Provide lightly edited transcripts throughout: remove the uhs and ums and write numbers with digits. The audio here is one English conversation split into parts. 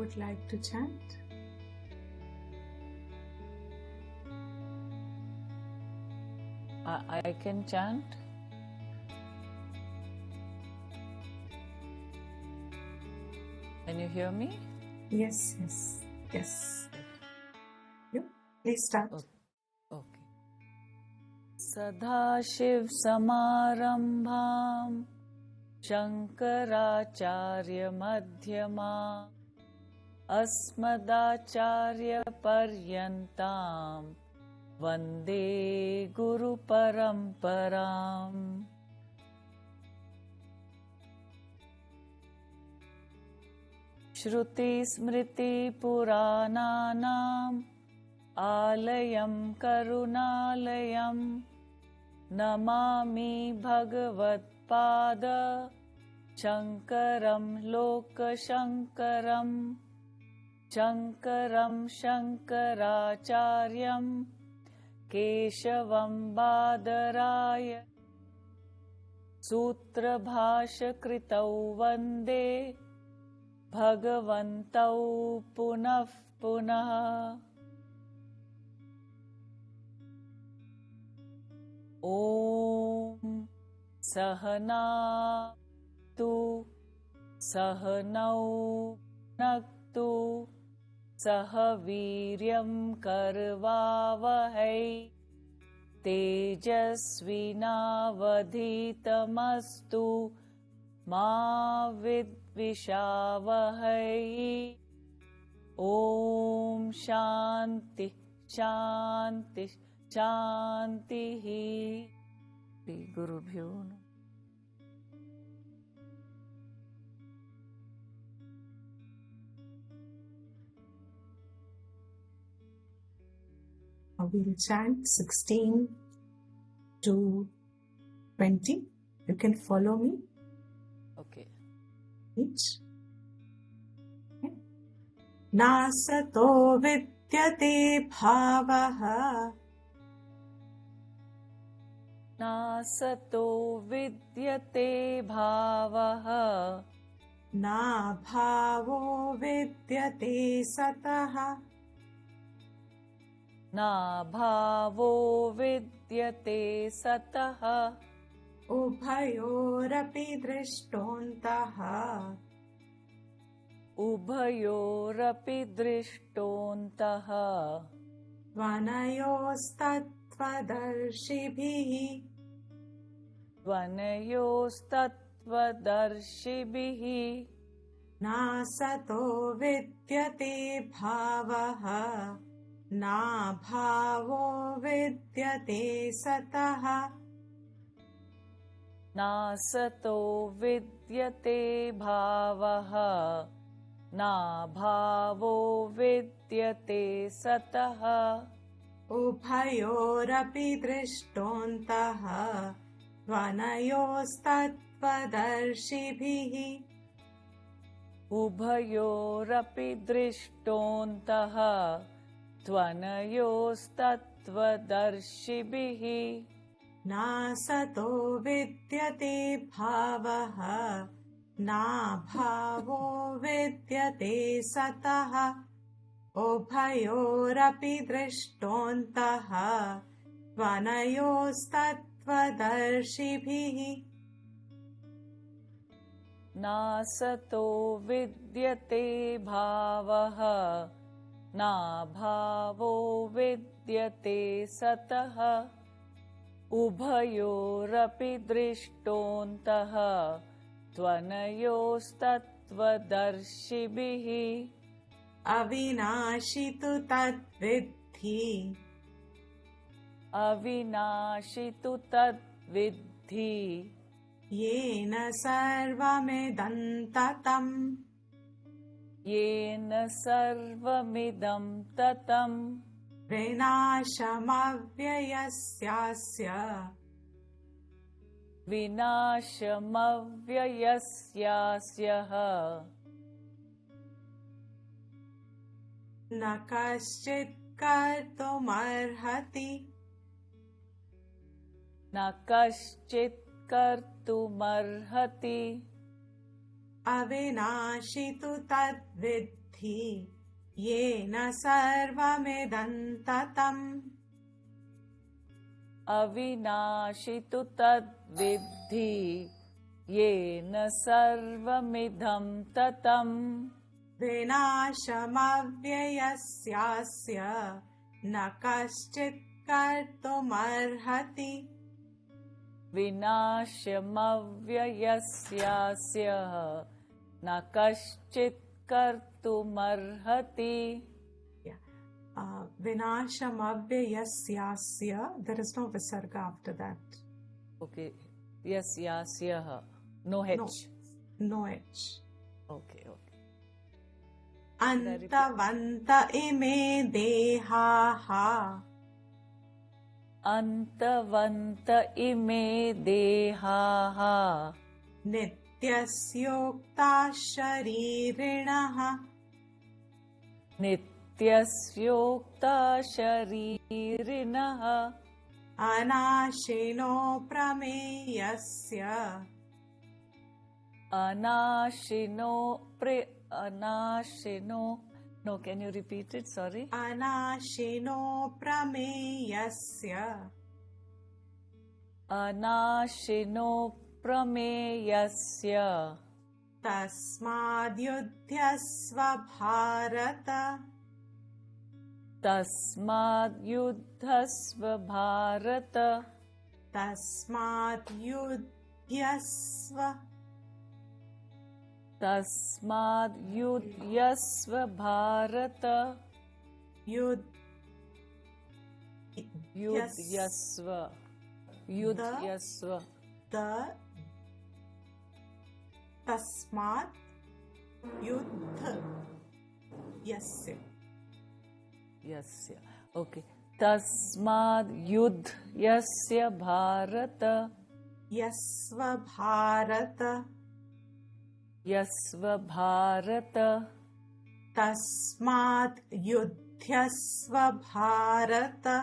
would like to chant? I can chant. Can you hear me? Yes. You please start. Okay. Sadashiv Samarambham Shankaracharya Madhyama Asmadacharya Paryantam Vande Guru Paramparam. Shruti Smriti Purananam Alayam Karunalayam Namami Bhagavad Pada Shankaram Loka Shankaram Shankaram Shankaracharyam Keshavam Badaraya Sutra Bhasha Kritau Vande Bhagavantau Punah Punah. Om Sahana Tu Sahanau Naktu Sahaviryam Karvavahai Tejasvinavadhitamastu Ma Vidvishavahai. Om Shanti Shanti Shanti. Guru Bhyo. We will chant 16 to 20. You can follow me. Okay. Each. Okay. Nasato vidyate bhavaha. Nasato vidyate bhavaha. Na bhavo vidyate sataha. Na bhavo vidyate sataha. Ubhayorapi drishtontaha. Ubhayorapi drishtontaha. Vanayostattvadarshibihi. Vanayostattvadarshibihi. Nasato vidyate bhavaha. Na bhavo vidyate sataha. Nasato vidyate bhavaha. Na bhavo vidyate sataha. Ubhayorapi drishtontaha. Vanayostattvadarshibihi. Ubhayorapi drishtontaha. Tvanayostattvadarshibihi. Nasato vidyate bhavaha. Na bhavo vidyate sataha. Ubhayorapi drishtontaha. Vanayostattvadarshibihi. Nasato vidyate bhavaha. Na bhavo vidyate sataha. Ubhayorapi drishtontaha. Tvanayostattvadarshibihi. Avinashitu tadvidhi. Avinashitu tadvidhi. Yena sarvamidam tatam. Yena sarvamidam tatam. Vinashamavyyasyasya. Vinashamavyyasyasya. Nakaschit kartumarhati. Nakaschit kartumarhati. Avinashitu tadvidhi. विद्धि येन सर्वमिदं ततम् अविनाशि तु तद्विद्धि येन सर्वमिदं ततम् विनाशमव्ययस्यास्य न कश्चित् कर्तुमर्हति विनाशमव्ययस्यास्य न कश्चित् कर्तुमर्हति. Vinashamavyayasyasya, there is no visarga after that. Okay. Yes, yasyah. No H. No H. Okay. Antavanta ime dehaha. Antavanta ime dehaha. Nityasyokta sharirinaha. Nityasyokta sharirinaha. Anashino prameyasya. Anashino. No, can you repeat it? Sorry. Anashino prameyasya. Anashino prameyasya. Tasmadyudhyasva bharata. Tasmadyudhyasva bharata. Tasmadyudhyasva. Tasmadyudhyasva bharata. Yudhyasva. Tasmat yudhyasya. Yasya. Okay. Tasmad yudhyasya bharata. Yasva bharata. Yasva bharata. Tasmat yudhyasva bharata.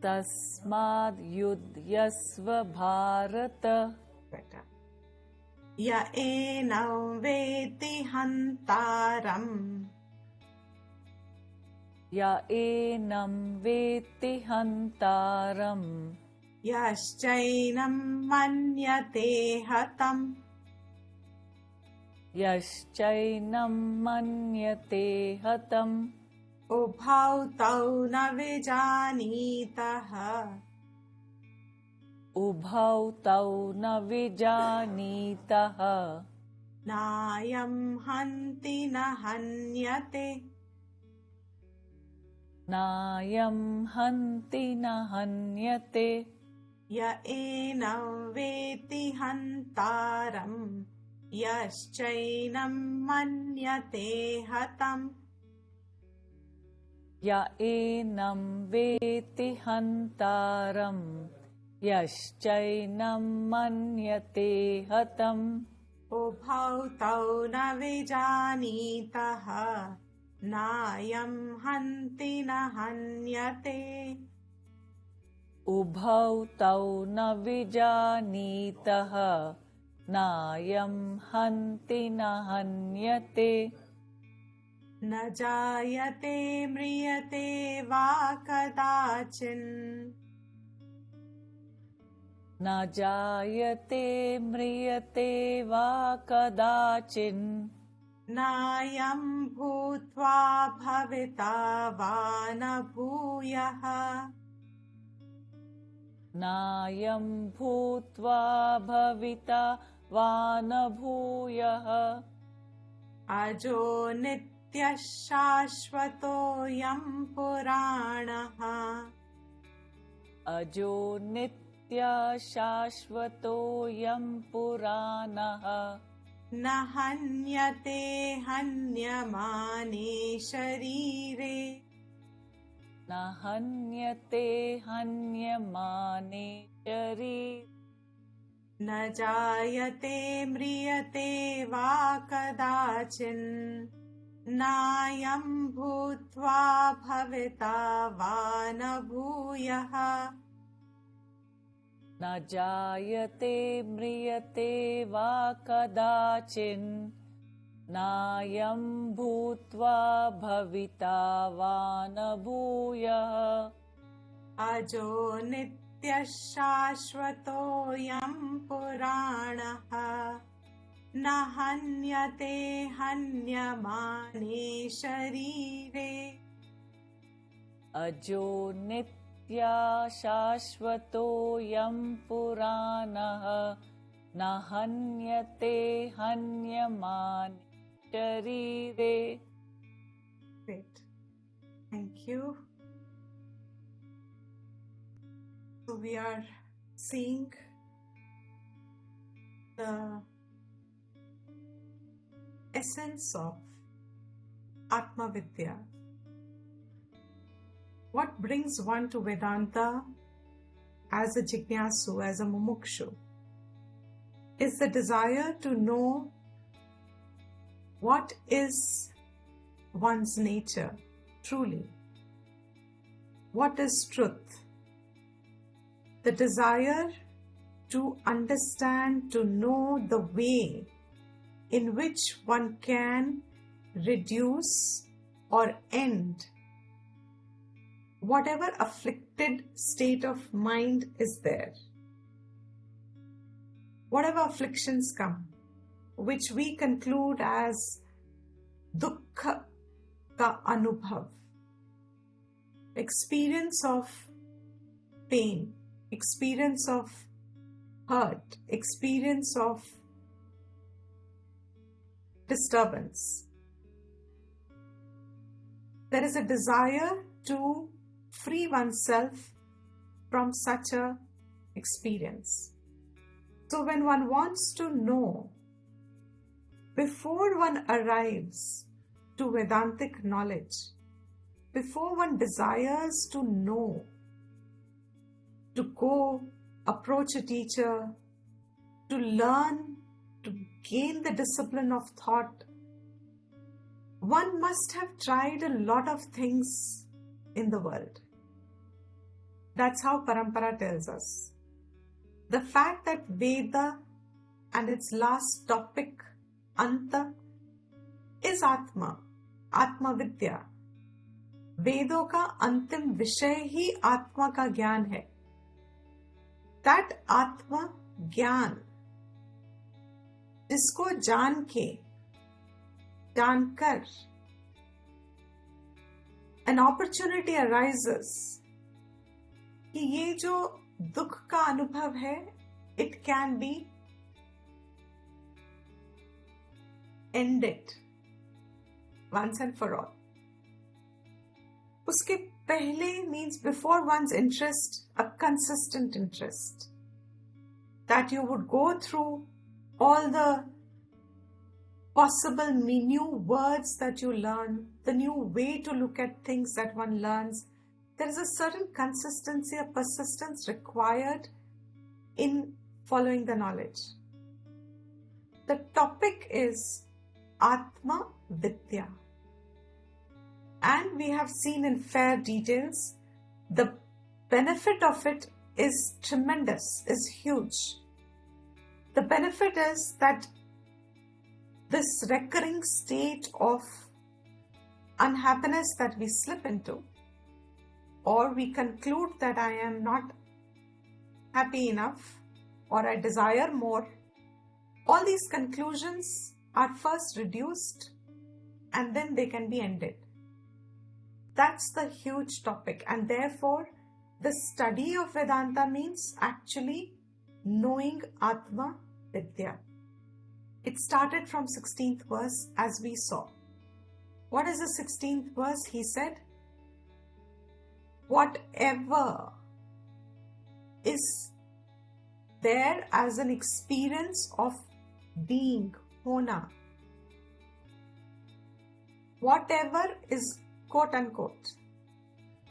Tasmad yudhyasva bharata. Better. Ya enam veti hantaram. Ya enam veti hantaram. Yaschainam manyate hatam. Yaschainam manyate hatam. Ubhau tau na vijanitaha. Ubhau tau na vijanitaha. Nayam hanti na hanyate. Nayam hanti na hanyate. Ya enam veti hantaram. Yaschainam manyate hatam. Ya enam veti hantaram. Yaschainam manyate hatam. Ubhau tau na vijanitaha. Nayam hanti na hanyate. Ubhau tau na vijanitaha. Nayam hanti na hanyate. Na jayate mriyate va kadachin. Na jayate mriyate va kadachin. Nayam bhutva bhavita va na bhuyaha. Nayam bhutva bhavita va na bhuyaha. Ajo nitya shashvato yam puranaha. Ajo nitya shashvato yam puranaha. Na hanyate hanyamane sharire. Na hanyate hanyamane shari. Na jayate mriyate va kadachin. Nayam bhutva bhavita va na bhuyaha. Na jayate mriyate va kadachin. नायं भूत्वा भविता वा न भूयः अजो नित्यः शाश्वतोऽयं पुराणः न हन्यते हन्यमाने शरीरे अजो नित्या शाश्वतोऽयं पुराणः न हन्यते हन्यमाने शरीरे. Great. Thank you. So we are seeing the essence of Atma Vidya. What brings one to Vedanta as a jignasu, as a mumukshu, is the desire to know what is one's nature truly. What is truth? The desire to understand, to know the way in which one can reduce or end whatever afflicted state of mind is there. Whatever afflictions come, which we conclude as dukkha ka anubhav, experience of pain, experience of hurt, experience of disturbance. There is a desire to free oneself from such a experience. So when one wants to know, before one arrives to Vedantic knowledge, before one desires to know, to go approach a teacher, to learn, to gain the discipline of thought, one must have tried a lot of things in the world. That's how Parampara tells us. The fact that Veda and its last topic, Anta, is Atma, Atma Vidya. वेदों का अंतिम विषय ही आत्मा का ज्ञान है. That आत्मा ज्ञान, जिसको जान के, जानकर, an opportunity arises कि ये जो दुख का अनुभव है, it can be ended once and for all. उसके पहले means before one's interest, a consistent interest. That you would go through all the possible new words that you learn, the new way to look at things that one learns. There is a certain consistency, a persistence required in following the knowledge. The topic is Atma Vidya. And we have seen in fair details, the benefit of it is tremendous, is huge. The benefit is that this recurring state of unhappiness that we slip into, or we conclude that I am not happy enough, or I desire more, all these conclusions are first reduced and then they can be ended. That's the huge topic, and therefore the study of Vedanta means actually knowing Atma Vidya. It started from 16th verse as we saw. What is the 16th verse? He said, whatever is there as an experience of being, hona, whatever is quote unquote,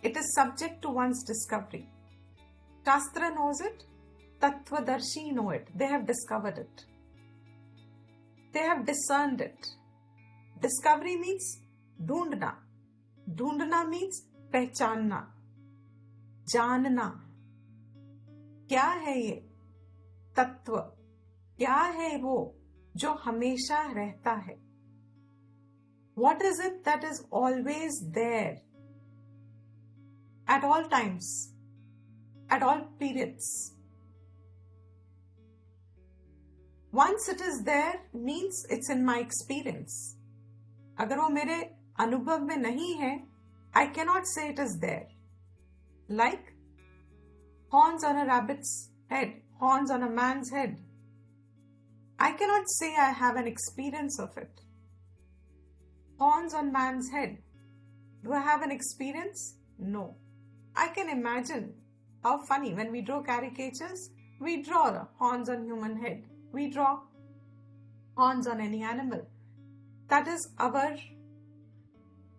it is subject to one's discovery. Shastra knows it, Tattvadarshi know it, they have discovered it. They have discerned it. Discovery means ढूंढना. ढूंढना means पहचानना, जानना. क्या है ये तत्व? क्या है वो जो हमेशा रहता है? What is it that is always there? At all times, at all periods. Once it is there, means it's in my experience. अगर वो मेरे अनुभव में नहीं है, I cannot say it is there. Like horns on a rabbit's head, horns on a man's head. I cannot say I have an experience of it. Horns on man's head. Do I have an experience? No. I can imagine how funny when we draw caricatures, we draw the horns on human head. We draw horns on any animal. That is our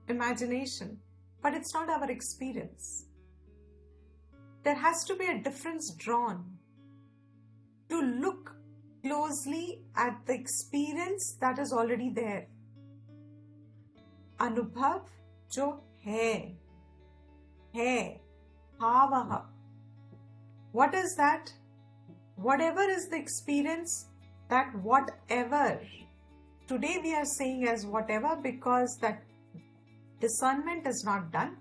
imagination, but it's not our experience. There has to be a difference drawn to look closely at the experience that is already there. Anubhav jo hai, bhavaha. What is that? Whatever is the experience, that whatever. Today we are saying as whatever because that discernment is not done.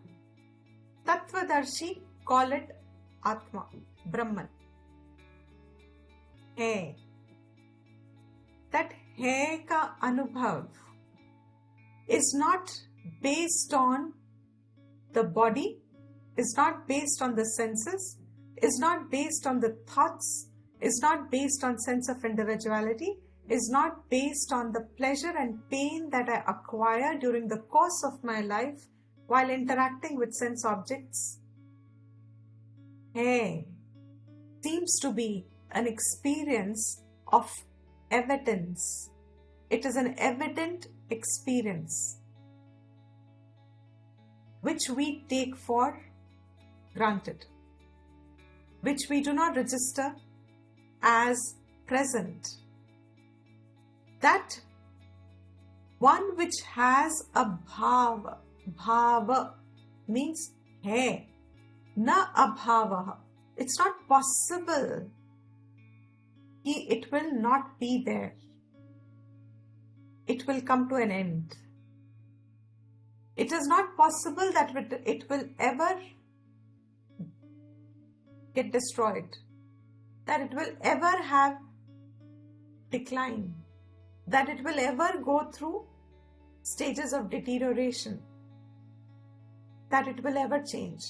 Tattvadarshi call it Atma, Brahman. Hai. That hai ka anubhav is not based on the body, is not based on the senses, is not based on the thoughts, is not based on sense of individuality, is not based on the pleasure and pain that I acquire during the course of my life while interacting with sense objects. Hey, seems to be an experience of evidence. It is an evident experience which we take for granted, which we do not register as present. That one which has a bhava means hai, na abhavaha. It's not possible. It will not be there. It will come to an end. It is not possible that it will ever get destroyed, that it will ever have decline, that it will ever go through stages of deterioration, that it will ever change.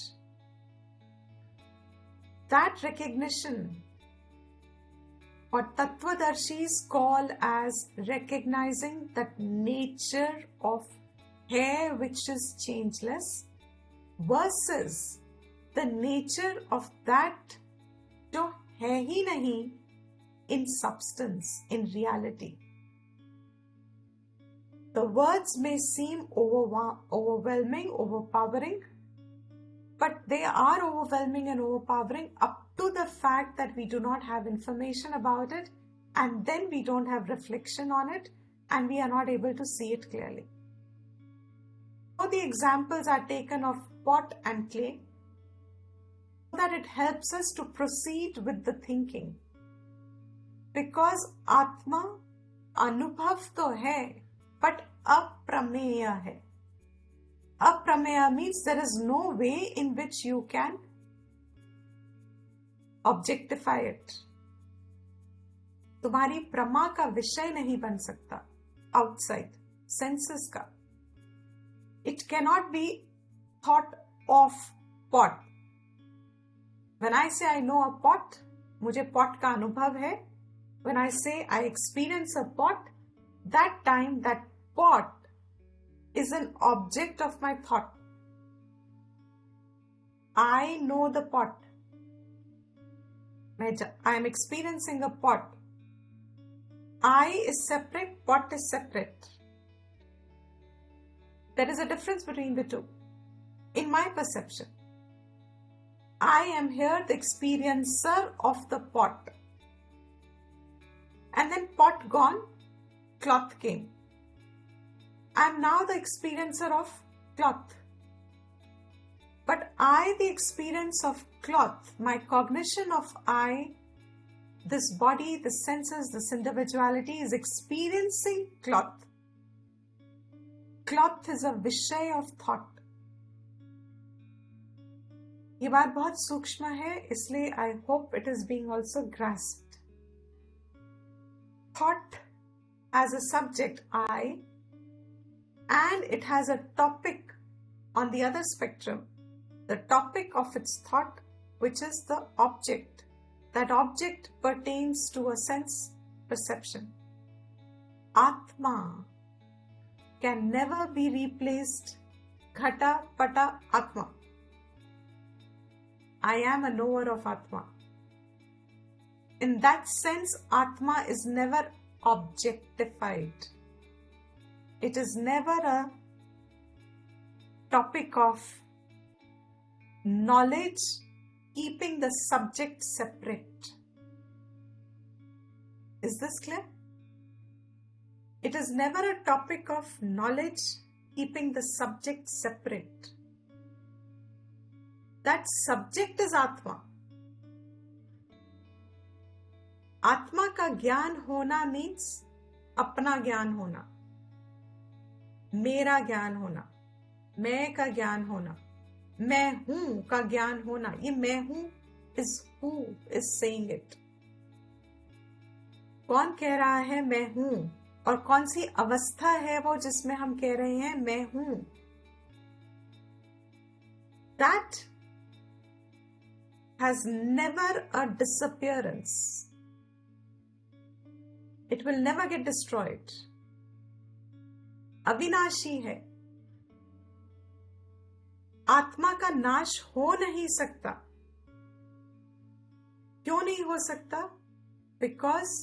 That recognition, what Tattvadarshis call as recognizing that nature of hai which is changeless versus the nature of that jo hai hi nahi in substance, in reality. The words may seem overwhelming, overpowering, but they are overwhelming and overpowering up to the fact that we do not have information about it, and then we don't have reflection on it, and we are not able to see it clearly. So the examples are taken of pot and clay, so that it helps us to proceed with the thinking. Because Atma anubhav to hai, but aprameya hai. Aprameya means there is no way in which you can objectify it. तुम्हारी प्रमा का विषय नहीं बन सकता outside senses का. It cannot be thought of pot. When I say I know a pot, मुझे pot का अनुभव है. When I say I experience a pot, that time that pot is an object of my thought. I know the pot. I am experiencing a pot. I is separate, pot is separate. There is a difference between the two. In my perception, I am here the experiencer of the pot. And then pot gone, cloth came. I am now the experiencer of cloth. But I, the experience of cloth, my cognition of I, this body, the senses, this individuality is experiencing cloth. cloth is a विषय of thought. ये बात बहुत सूक्ष्म है, इसलिए I hope it is being also grasped. Thought has a subject I, and it has a topic on the other spectrum, the topic of its thought, which is the object. That object pertains to a sense perception. Atma can never be replaced. Ghata pata Atma. I am a knower of Atma. In that sense, Atma is never objectified. It is never a topic of knowledge keeping the subject separate. Is this clear? It is never a topic of knowledge keeping the subject separate. That subject is Atma. आत्मा का ज्ञान होना means अपना ज्ञान होना, मेरा ज्ञान होना, मैं का ज्ञान होना, मैं हूं का ज्ञान होना. ये मैं हूं is who is saying it. कौन कह रहा है मैं हूं, और कौन सी अवस्था है वो जिसमें हम कह रहे हैं मैं हूं. That has never a disappearance. It will never get destroyed. अविनाशी है. आत्मा का नाश हो नहीं सकता. क्यों नहीं हो सकता? Because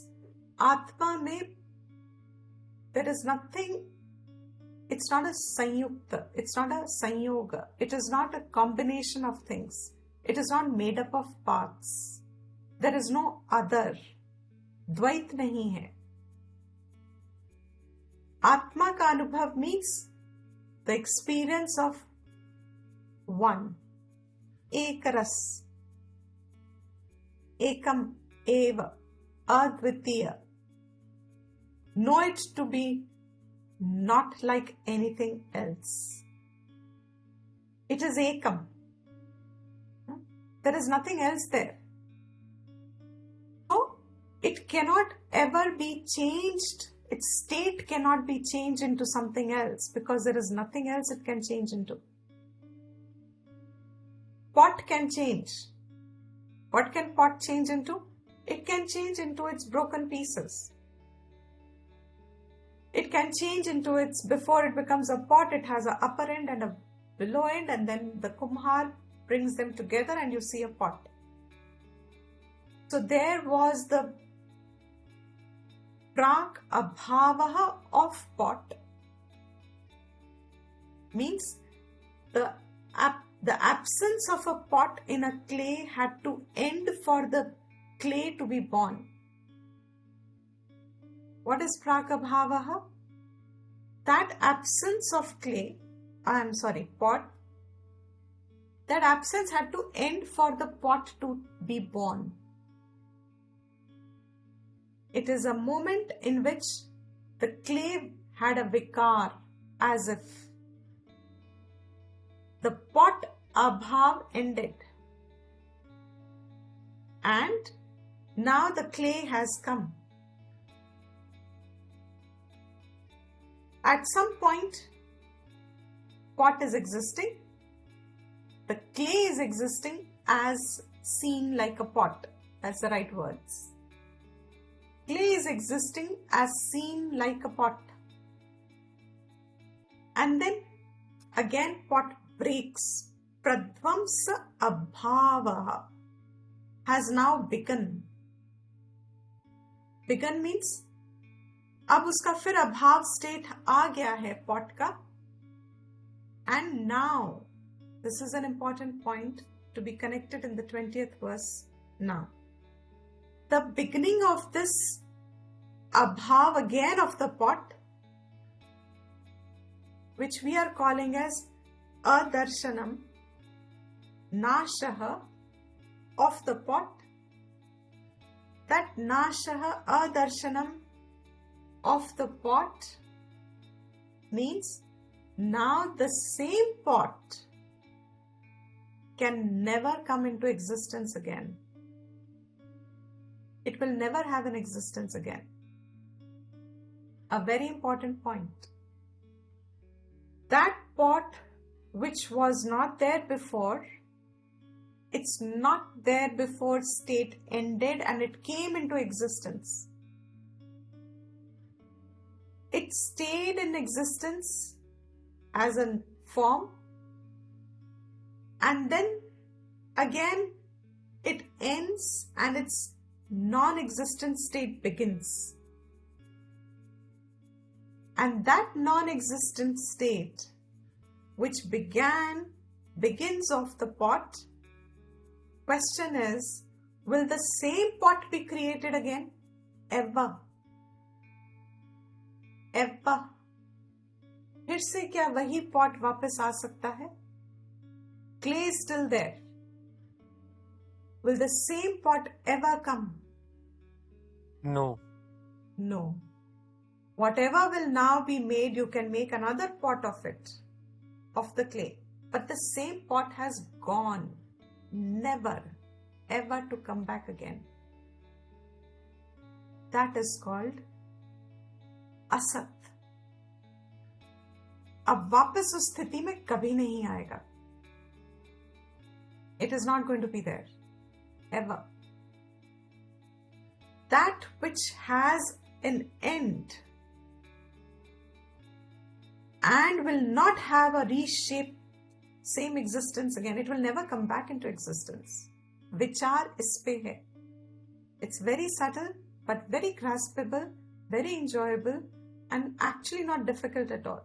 आत्मा में there is nothing, it's not a sanyukta, it's not a sanyoga, it is not a combination of things, it is not made up of parts, there is no other, द्वैत नहीं है. आत्मा का अनुभव means the experience of one, एक रस, एकम एव, अद्वितीय. Know it to be not like anything else. It is ekam. There is nothing else there. So, it cannot ever be changed. Its state cannot be changed into something else because there is nothing else it can change into. Pot can change. What can pot change into? It can change into its broken pieces. It can change into its, before it becomes a pot, it has an upper end and a below end, and then the kumhar brings them together and you see a pot. So there was the prak abhavaha of pot, means the absence of a pot in a clay had to end for the clay to be born. What is prak abhavaha? That absence of clay, pot, that absence had to end for the pot to be born. It is a moment in which the clay had a vikar, as if the pot abhav ended. And now the clay has come. At some point, pot is existing. The clay is existing as seen like a pot. That's the right words. Clay is existing as seen like a pot. And then again pot breaks. Pradvamsa abhavaha has now begun. Begun means अब उसका फिर अभाव state आ गया है pot का. And now, this is an important point to be connected in the 20th verse now. The beginning of this abhav again of the pot, which we are calling as adarshanam, nashaha of the pot, that nashaha adarshanam of the pot means Now the same pot can never come into existence again. It will never have an existence again. A very important point. That pot which was not there before, it's not there before state ended and it came into existence. It stayed in existence as a form, and then again it ends and its non-existent state begins. And that non-existent state which begins of the pot, question is, will the same pot be created again? Ever? Ever? फिर से क्या वही pot वापस आ सकता है? Clay is still there. Will the same pot ever come? No. No. Whatever will now be made, you can make another pot of it, of the clay. But the same pot has gone, never, ever to come back again. That is called असत. अब वापस उस स्थिति में कभी नहीं आएगा. It is not going to be there, ever. That which has an end and will not have a reshaped same existence again. It will never come back into existence. Vichar is pe hai. It's very subtle but very graspable, very enjoyable and actually not difficult at all.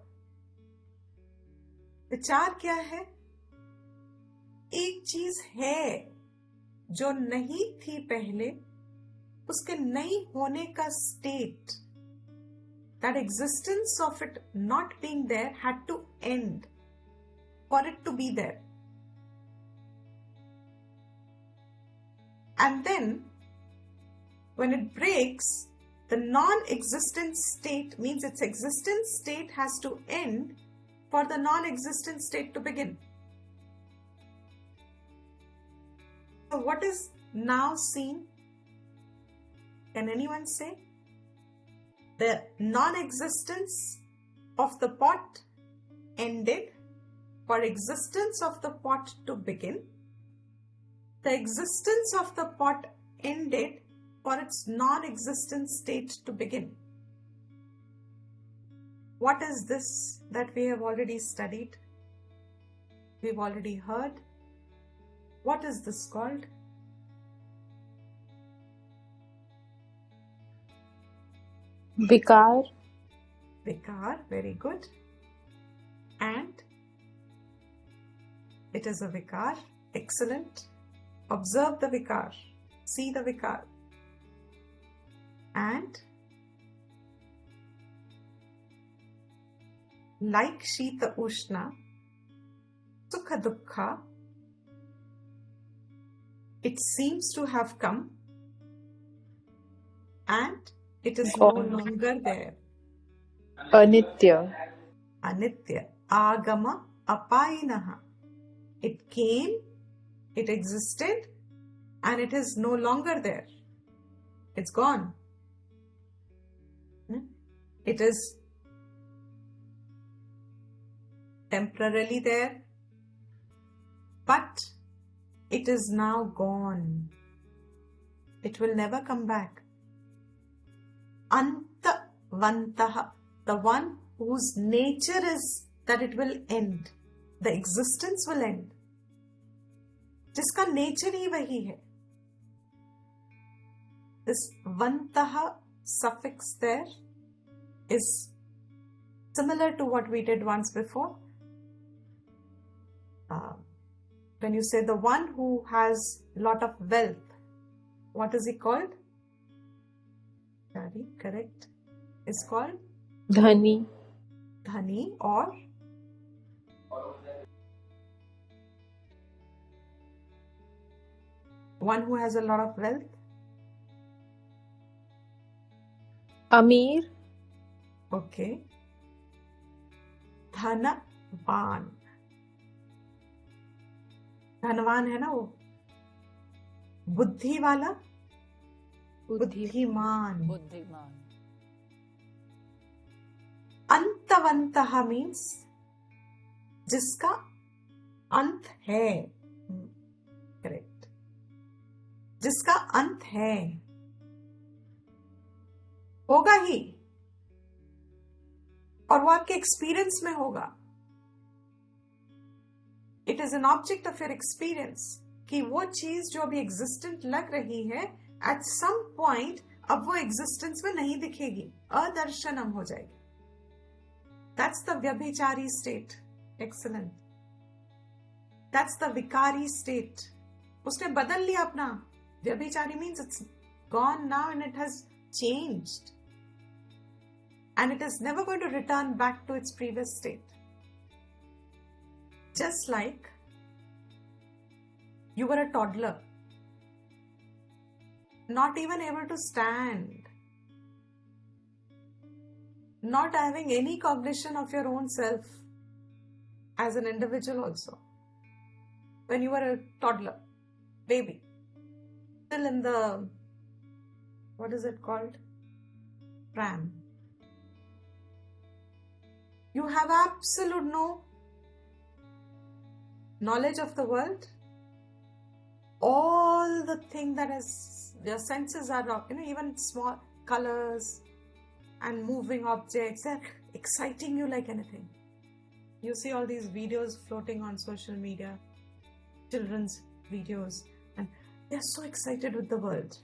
विचार क्या है? एक चीज है जो नहीं थी पहले, उसके नहीं होने का state, that existence of it not being there had to end for it to be there. And then when it breaks, the non-existent state means its existent state has to end for the non-existent state to begin. So what is now seen? Can anyone say? The non-existence of the pot ended for existence of the pot to begin. The existence of the pot ended for its non-existent state to begin. What is this that we have already studied? We've already heard. What is this called? Vikar. Vikar, very good. And it is a vikar. Excellent. Observe the vikar. See the vikar. And like Shita Ushna, Sukha Dukkha, it seems to have come and it is no longer there. Anitya. Anitya. Agama apayinaha. It came, it existed, and it is no longer there. It's gone. It is temporarily there, but it is now gone. It will never come back. Antavantaha, the one whose nature is that it will end. The existence will end. जिसका nature ही वही है. This vantaha suffix there is similar to what we did once before. When you say the one who has lot of wealth, what is he called? Sorry, correct. Is called Dhani. Dhani or one who has a lot of wealth. Amir. Okay. धनवान, धनवान है ना वो, बुद्धि वाला, बुद्धिमान. बुद्धिमान. अंतवंतः means जिसका अंत है. करेक्ट. जिसका अंत है, होगा ही, और वो आपके एक्सपीरियंस में होगा. It is an object of your experience कि वो चीज जो अभी एग्जिस्टेंट लग रही है, एट सम पॉइंट अब वो एग्जिस्टेंस में नहीं दिखेगी, अदर्शनम हो जाएगी. दैट्स द व्यभिचारी स्टेट. एक्सलेंट. दैट्स द विकारी स्टेट. उसने बदल लिया अपना. व्यभिचारी means it's gone now and it has changed. And it is never going to return back to its previous state. Just like you were a toddler, not even able to stand, not having any cognition of your own self as an individual also. When you were a toddler, baby, still in the, what is it called? Pram. You have absolute no knowledge of the world. All the thing that is, your senses are, even small colors and moving objects, they're exciting you like anything. You see all these videos floating on social media, children's videos, and they're so excited with the world.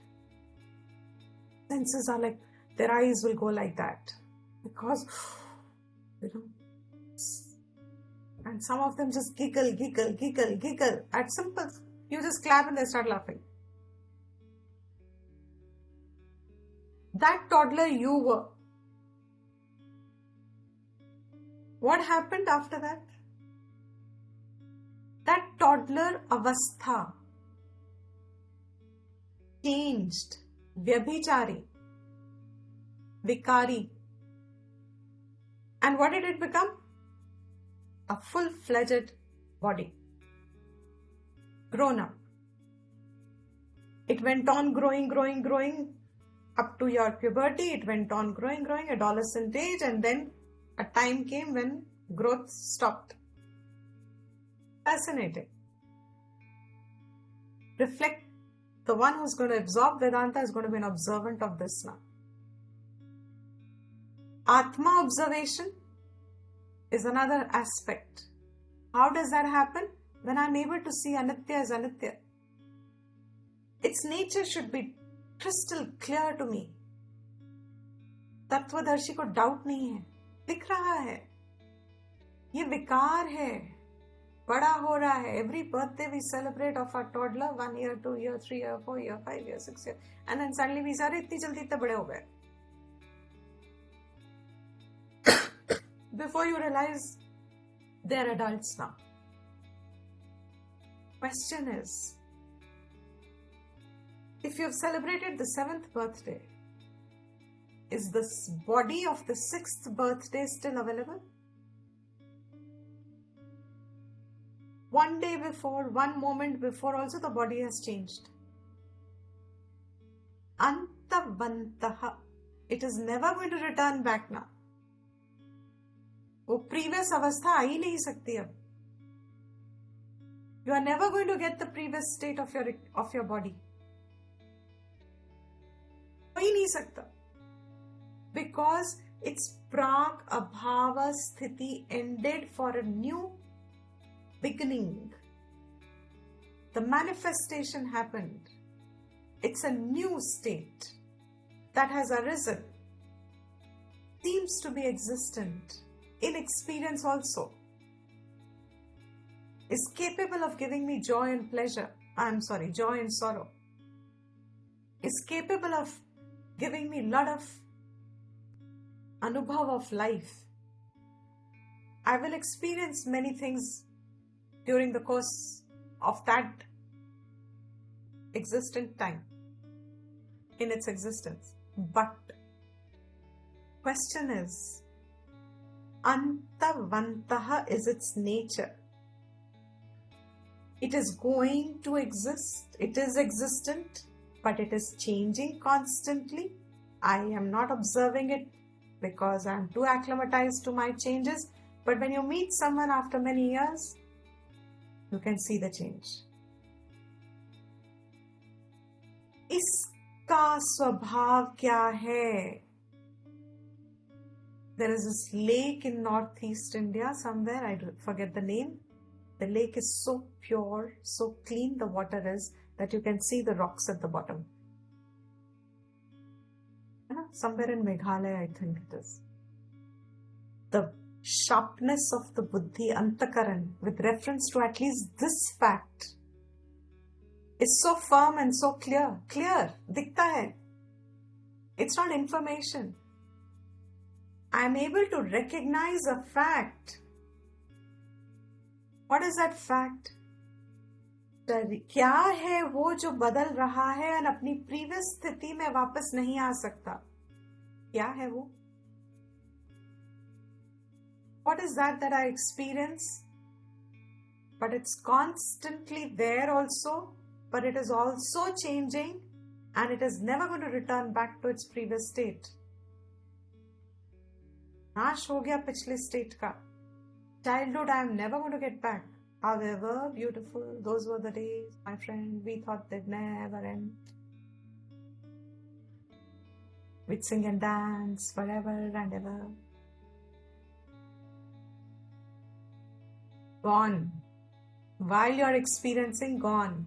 Senses are like, their eyes will go like that because, and some of them just giggle at simple. You just clap and they start laughing. That toddler you were. What happened after that? That toddler avastha changed. Vyabhichari, vikari. And what did it become? A full-fledged body. Grown up. It went on growing up to your puberty. It went on growing, adolescent age, and then a time came when growth stopped. Fascinating. Reflect. The one who's going to absorb Vedanta is going to be an observant of this now. Atma observation is another aspect. How does that happen? When I'm able to see Anitya as Anitya. Its nature should be crystal clear to me. तत्वदर्शी को doubt नहीं है, दिख रहा है, ये विकार है, बड़ा हो रहा है. Every birthday we celebrate of our toddler, 1 year, 2 year, 3 year, 4 year, 5 year, 6 year, and then suddenly we say, इतनी जल्दी इतने बड़े हो गए. Before you realize, they're adults now. Question is, if you have celebrated the 7th birthday, is this body of the 6th birthday still available? One day before, one moment before, also the body has changed. Antavantaha. It is never going to return back now. वो previous अवस्था आ ही नहीं सकती अब. You are never going to get the previous state of your body. हो ही नहीं सकता. Because its prag abhava sthiti ended for a new beginning. The manifestation happened. It's a new state that has arisen. Seems to be existent. In experience also. Is capable of giving me joy and pleasure. Joy and sorrow. Is capable of giving me a lot of anubhav of life. I will experience many things during the course of that existent time in its existence. But question is, Antavantaha is its nature. It is going to exist. It is existent, but it is changing constantly. I am not observing it because I am too acclimatized to my changes. But when you meet someone after many years, you can see the change. इसका स्वभाव क्या है? There is this lake in northeast India somewhere, I forget the name. The lake is so pure, so clean the water is that you can see the rocks at the bottom. Somewhere in Meghalaya, I think it is. The sharpness of the buddhi, antakaran, with reference to at least this fact, is so firm and so clear. Clear, dikhta hai. It's not information. I am able to recognize a fact. What is that fact? क्या है वो जो बदल रहा है और अपनी previous स्थिति में वापस नहीं आ सकता? क्या है वो? What is that I experience? But it's constantly there also, but it is also changing and it is never going to return back to its previous state. नाश हो गया पिछले स्टेट का. Childhood I am never going to get back. However beautiful, those were the days, my friend, we thought they'd never end. We'd sing and dance forever and ever. Gone. While you're experiencing, gone.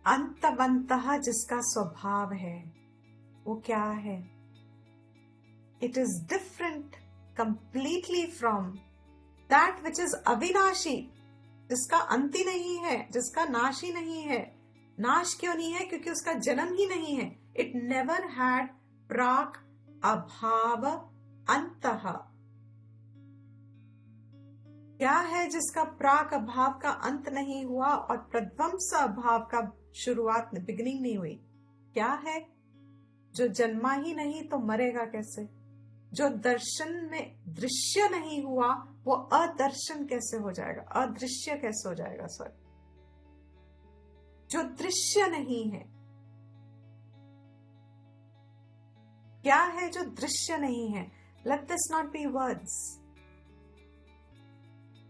अंतवंतः जिसका स्वभाव है, वो क्या है? It is different completely from that which is avinashi, जिसका अंत ही नहीं है, जिसका नाश ही नहीं है. नाश क्यों नहीं है? क्योंकि उसका जन्म ही नहीं है. It never had प्राक अभाव अंतः. क्या है जिसका प्राक अभाव का अंत नहीं हुआ और प्रध्वंस अभाव का शुरुआत बिगिनिंग नहीं हुई? क्या है? जो जन्मा ही नहीं तो मरेगा कैसे? जो दर्शन में दृश्य नहीं हुआ वो अदर्शन कैसे हो जाएगा? अदृश्य कैसे हो जाएगा? सर, जो दृश्य नहीं है, क्या है जो दृश्य नहीं है? Let this not be words.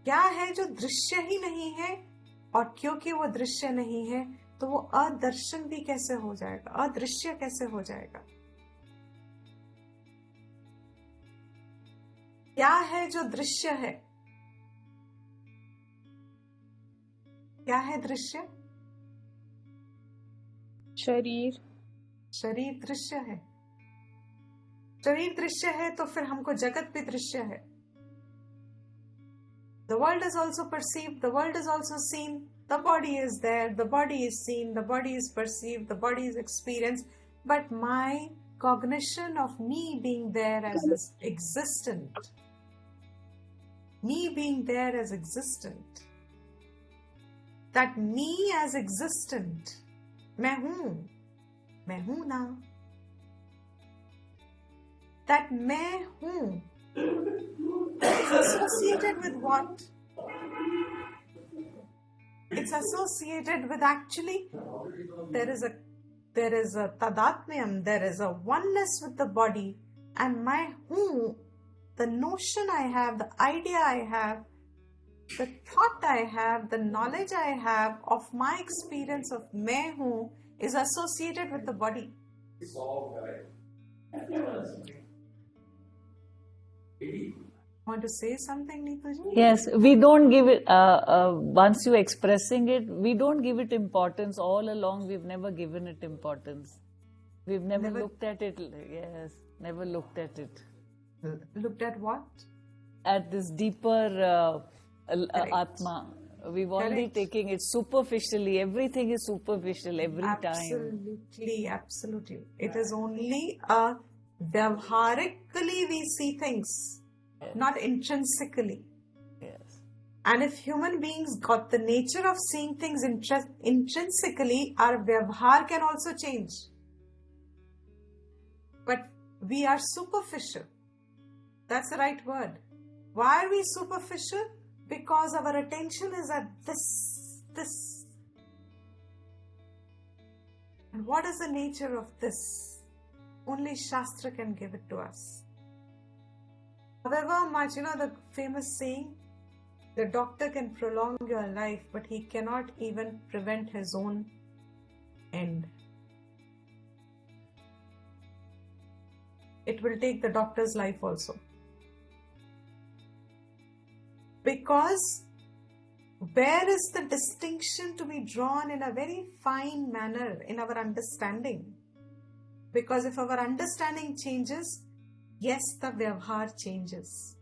क्या है जो दृश्य ही नहीं है? और क्योंकि वो दृश्य नहीं है तो वो अदर्शन भी कैसे हो जाएगा? अदृश्य कैसे हो जाएगा? क्या है जो दृश्य है? क्या है दृश्य? शरीर. शरीर दृश्य है. शरीर दृश्य है तो फिर हमको जगत भी दृश्य है. The world is also perceived, the world is also seen, the body is there, the body is seen, the body is perceived, the body is experienced, but my cognition of me being there as existent, me being there as existent, that me as existent, मैं हूँ ना, that मैं हूँ is associated with what? It's associated with actually there is a tadatmyam, there is a oneness with the body, and my who, the notion I have, the idea I have, the thought I have, the knowledge I have of my experience of मैं हूँ is associated with the body. Want to say something, Neetaji? Yes, we don't give it, once you expressing it, we don't give it importance. All along, we've never given it importance. We've never looked at it. Yes, never looked at it. Looked at what? At this deeper Atma. We've only taking it superficially. Everything is superficial every time. Absolutely. It is only vyavharically we see things. Yes. Not intrinsically. Yes. And if human beings got the nature of seeing things intrinsically, our vyavhar can also change. But we are superficial. That's the right word. Why are we superficial? Because our attention is at this. And what is the nature of this? Only Shastra can give it to us. However much, the famous saying, the doctor can prolong your life, but he cannot even prevent his own end. It will take the doctor's life also. Because where is the distinction to be drawn in a very fine manner in our understanding? Because if our understanding changes, yes, the vyavhar changes.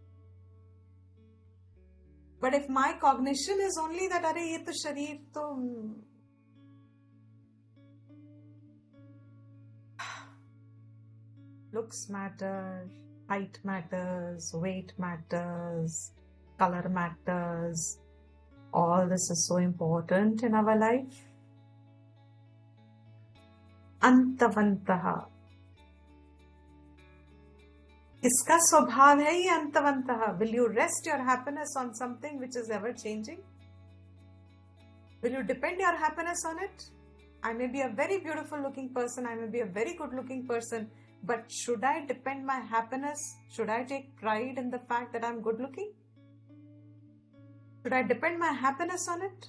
But if my cognition is only that, "Arey, ye to shareer to..." Looks matter, height matters, weight matters, color matters. All this is so important in our life. अंतवंतः, इसका स्वभाव है ये अंतवंतः. Will you rest your happiness on something which is ever changing? Will you depend your happiness on it? I may be a very beautiful looking person, I may be a very good looking person, but should I depend my happiness? Should I take pride in the fact that I'm good looking? Should I depend my happiness on it?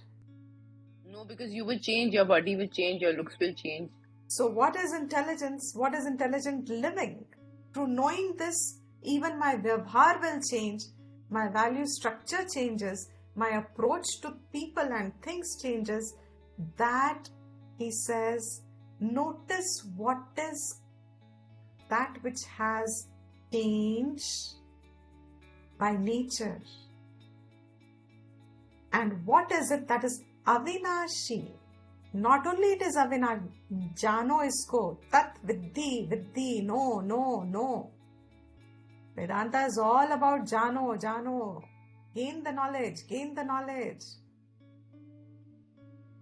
No, because you will change, your body will change, your looks will change. So what is intelligence? What is intelligent living? Through knowing this, even my vyavhar will change, my value structure changes, my approach to people and things changes. That, he says, notice what is that which has changed by nature. And what is it that is avinashi? Not only it is avinashi, jano isko, tat viddhi, no. Vedanta is all about jano. Gain the knowledge.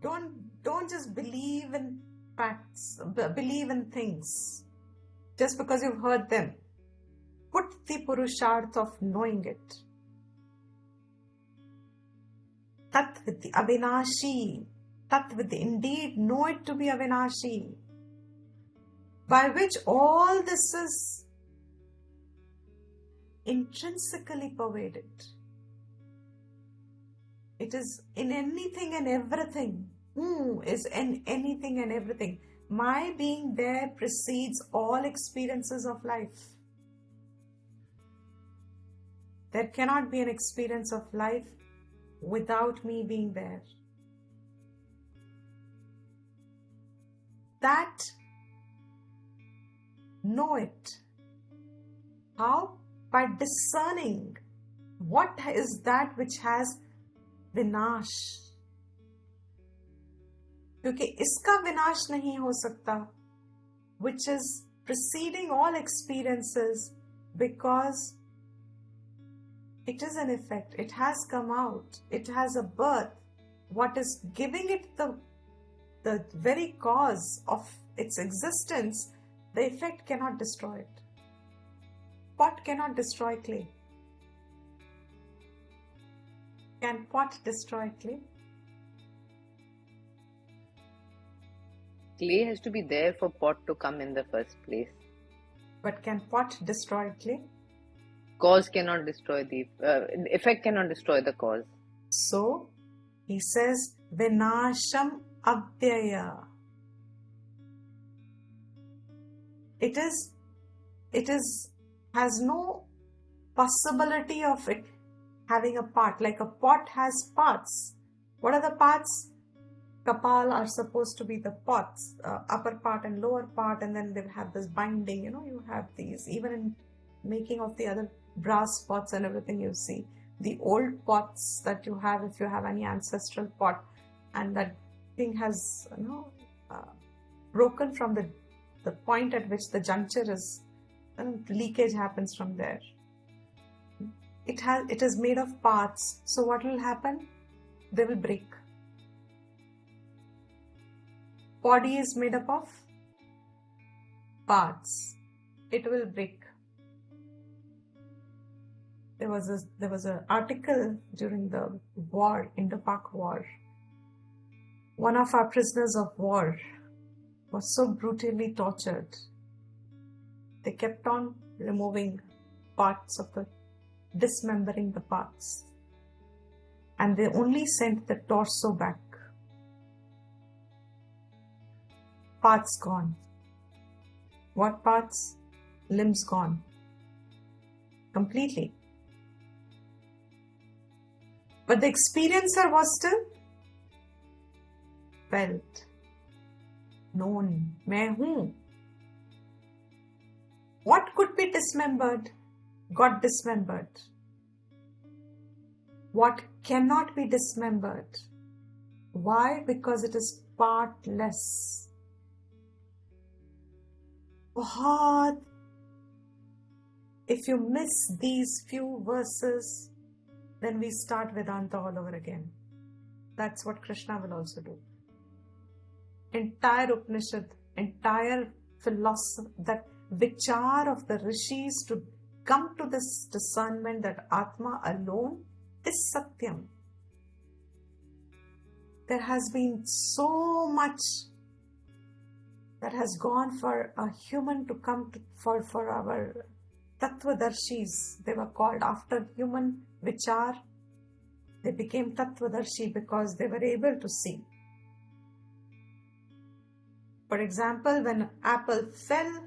Don't just believe in facts, believe in things just because you've heard them. Put the purusharth of knowing it. Tat viddhi, avinashi. Tat viddhi, indeed, know it to be avinashi. By which all this is intrinsically pervaded. It is in anything and everything. Who is in anything and everything? My being there precedes all experiences of life. There cannot be an experience of life without me being there. That, know it. How? By discerning what is that which has विनाश. क्योंकि इसका विनाश नहीं हो सकता, which is preceding all experiences, because it is an effect, it has come out, it has a birth. What is giving it the very cause of its existence, the effect cannot destroy it. Pot cannot destroy clay. Can pot destroy clay? Clay has to be there for pot to come in the first place. But can pot destroy clay? Cause cannot destroy the effect, cannot destroy the cause. So he says vinasham avyaya. It has no possibility of it having a part. Like a pot has parts. What are the parts? Kapal are supposed to be the pots, upper part and lower part, and then they have this binding, you have these. Even in making of the other brass pots and everything, you see the old pots that you have, if you have any ancestral pot, and that thing has broken from the point at which the juncture is, leakage happens from there. It is made of parts. So what will happen? They will break. Body is made up of parts. It will break. There was an article during the war, Indo-Pak war. One of our prisoners of war was so brutally tortured. They kept on removing parts of dismembering the parts. And they only sent the torso back. Parts gone. What parts? Limbs gone. Completely. But the experiencer was still felt, known, मैं हूँ. What could be dismembered got dismembered. What cannot be dismembered. Why? Because it is partless. बहुत. If you miss these few verses, then we start Vedanta all over again. That's what Krishna will also do. Entire Upanishad, entire philosophy, that vichar of the rishis to come to this discernment that Atma alone is Satyam. There has been so much that has gone for a human to come to, for our Tattvadarshis. They were called after human vichar. They became Tattvadarshi because they were able to see. For example, when apple fell,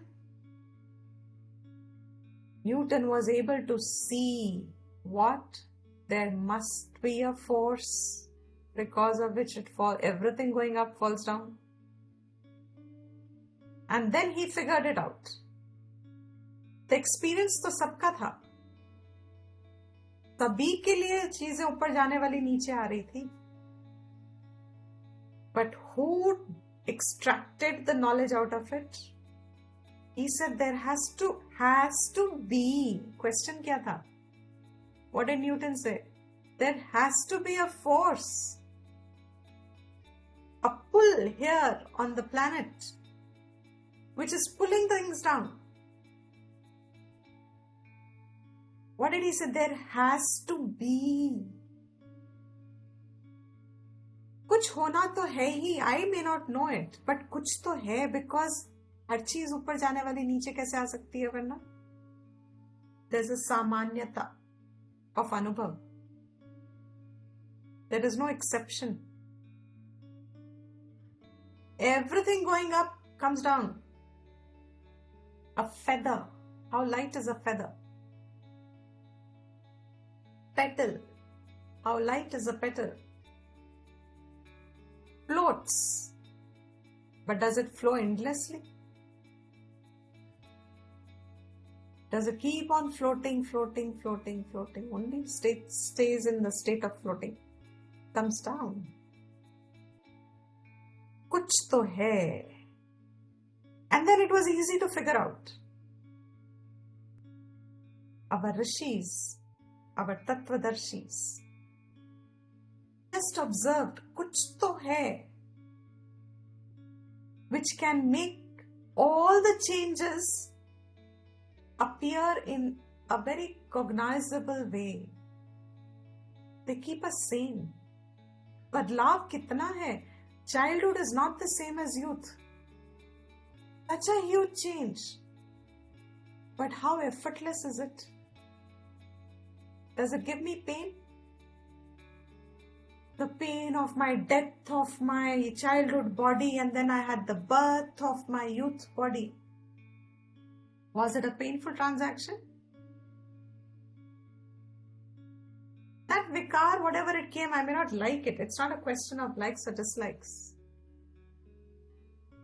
Newton was able to see what? There must be a force because of which it falls. Everything going up falls down. And then he figured it out. The experience तो सबका था. सभी के लिए चीजें ऊपर जाने वाली नीचे आ रही थी. But who extracted the knowledge out of it? He said there has to be. Question क्या था? What did Newton say? There has to be a force, a pull here on the planet, which is pulling things down. What did he say? There has to be. कुछ होना तो है ही. I may not know it, but कुछ तो है, because हर चीज ऊपर जाने वाली नीचे कैसे आ सकती है वरना? There's a सामान्यता of अनुभव. There is no exception. Everything going up comes down. A feather. How light is a feather? Petal. How light is a petal? Floats. But does it flow endlessly? Does it keep on floating? Only stays in the state of floating. Comes down. Kuch to hai. And then it was easy to figure out. Our rishis, our tattvadarshis, just observed kuch to hai, which can make all the changes appear in a very cognizable way. They keep us sane. बदलाव कितना है? Childhood is not the same as youth. Such a huge change. But how effortless is it? Does it give me pain? The pain of my death of my childhood body, and then I had the birth of my youth body. Was it a painful transaction? That vikar, whatever it came, I may not like it. It's not a question of likes or dislikes.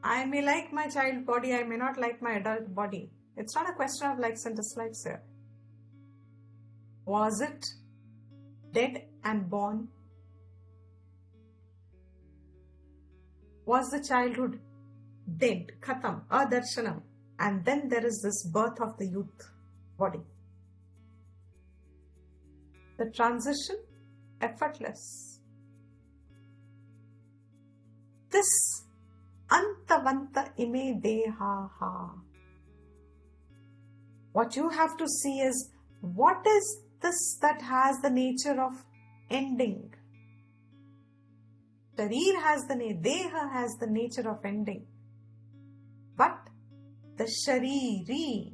I may like my child body, I may not like my adult body. It's not a question of likes and dislikes here. Was it dead and born? Was the childhood dead, khatam, adarshanam, and then there is this birth of the youth body? The transition, effortless. This antavanta ime dehaha. What you have to see is what is that has the nature of ending. Sharir has Deha has the nature of ending. But the Shariri,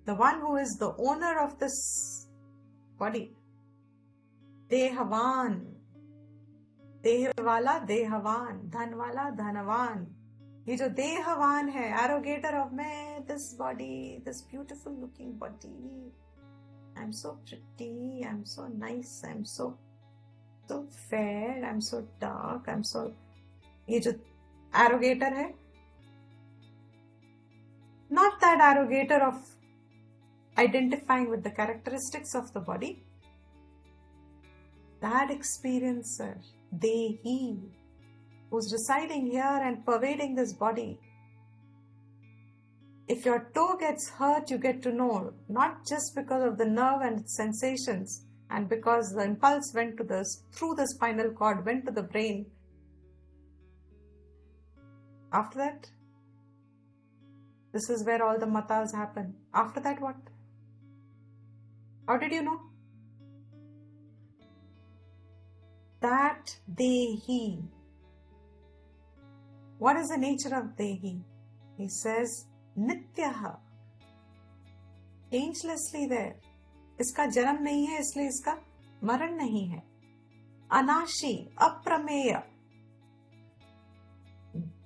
the one who is the owner of this body, Dehavan, देह वाला देहवान, धन वाला धनवान, ये जो देहवान है, arrogator of मैं, this body, this beautiful looking body, I'm so pretty, I'm so nice, I'm so fair, I'm so dark, I'm so, ये जो arrogator है, not that arrogator of identifying with the characteristics of the body, that experiencer, Dehi, who's residing here and pervading this body. If your toe gets hurt, you get to know, not just because of the nerve and its sensations, and because the impulse went through the spinal cord, went to the brain. After that, this is where all the matas happen. After that, what? How did you know? That Dehi. What is the nature of Dehi? He says, Nityaha. Changelessly there. इसका जन्म नहीं है, इसलिए इसका मरण नहीं है. Anashi, aprameya.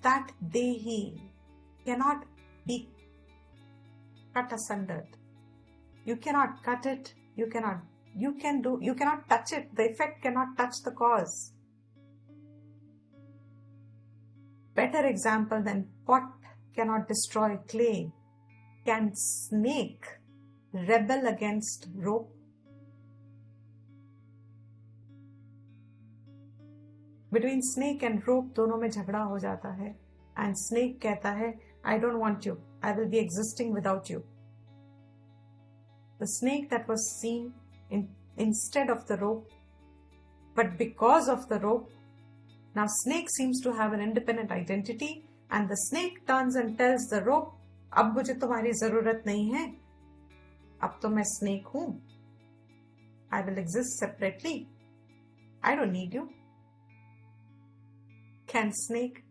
That Dehi cannot be cut asunder. You cannot cut it. You cannot touch it. The effect cannot touch the cause. Better example than pot cannot destroy clay. Can snake rebel against rope? Between snake and rope दोनों में झगड़ा हो जाता है. And snake कहता है, I don't want you. I will be existing without you. The snake that was seen instead of the rope, but because of the rope, now snake seems to have an independent identity, and the snake turns and tells the rope, अब मुझे तुम्हारी जरूरत नहीं है, अब तो मैं snake हूँ, I will exist separately, I don't need you. Can snake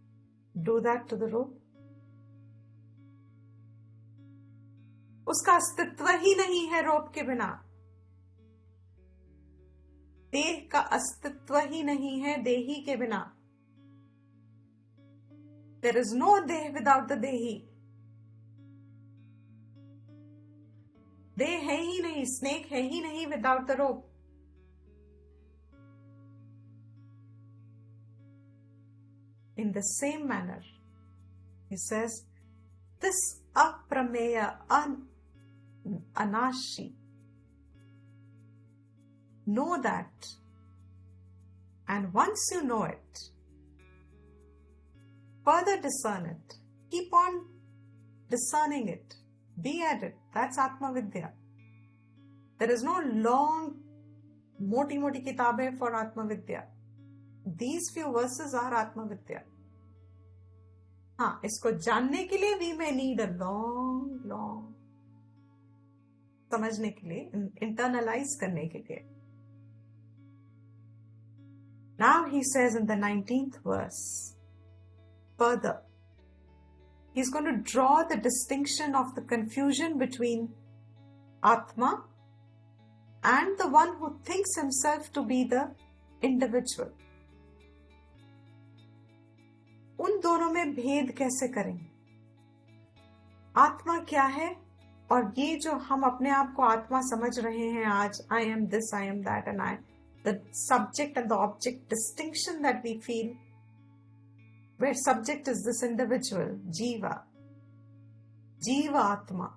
do that to the rope? उसका अस्तित्व ही नहीं है रोप के बिना. देह का अस्तित्व ही नहीं है देही के बिना. There is no देह without the देही. देह है ही नहीं, स्नेक है ही नहीं without the rope. In the same manner, he says, this aprameya anashi, know that, and once you know it, further discern it. Keep on discerning it. Be at it. That's Atma Vidya. There is no long, moti kitabe for Atma Vidya. These few verses are Atma Vidya. हाँ, इसको जानने के लिए we may need a long, समझने के लिए, internalize करने के लिए. Now he says in the 19th verse, further, he's going to draw the distinction of the confusion between Atma and the one who thinks himself to be the individual. उन दोनों में भेद कैसे करें? आत्मा क्या है और ये जो हम अपने आप को आत्मा समझ रहे हैं आज, I am this, I am that, and the subject and the object distinction that we feel, where subject is this individual, Jiva Atma.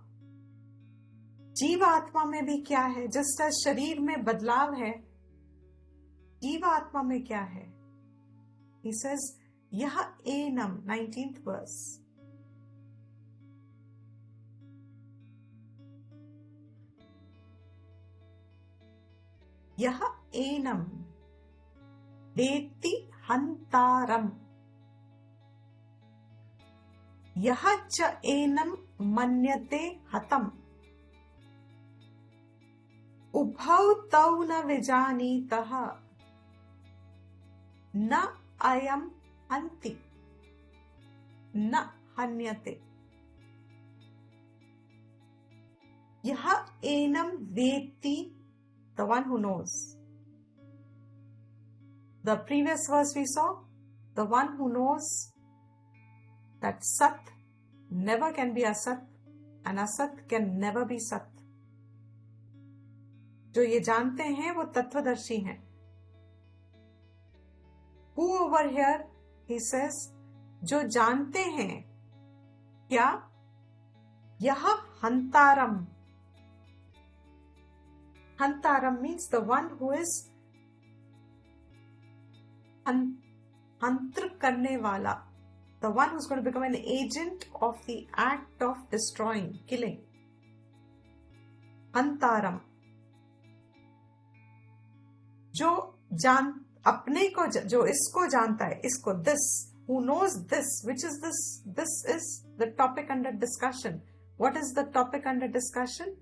जीवा आत्मा में भी क्या है? जिस तरह शरीर में बदलाव है, जीवा आत्मा में क्या है? He says, यह एनम, 19th verse. यह एनम वेत्ति हंतारम, यह च एनम मन्यते हतम. उभौ तौ न विजानीतः न अयम हन्ति न हन्यते यह एनम वेत्ति, the one who knows. The previous verse we saw, the one who knows that Sat never can be Asat and Asat can never be Sat. जो ये जानते हैं वो तत्वदर्शी हैं. Who over here, he says, जो जानते हैं क्या? यह हंतारम. Hantaram means the one who is hantr karne wala, the one who's going to become an agent of the act of destroying, killing. Hantaram. जो जान अपने को, जो इसको जानता है, इसको, this, who knows this, which is this is the topic under discussion. What is the topic under discussion?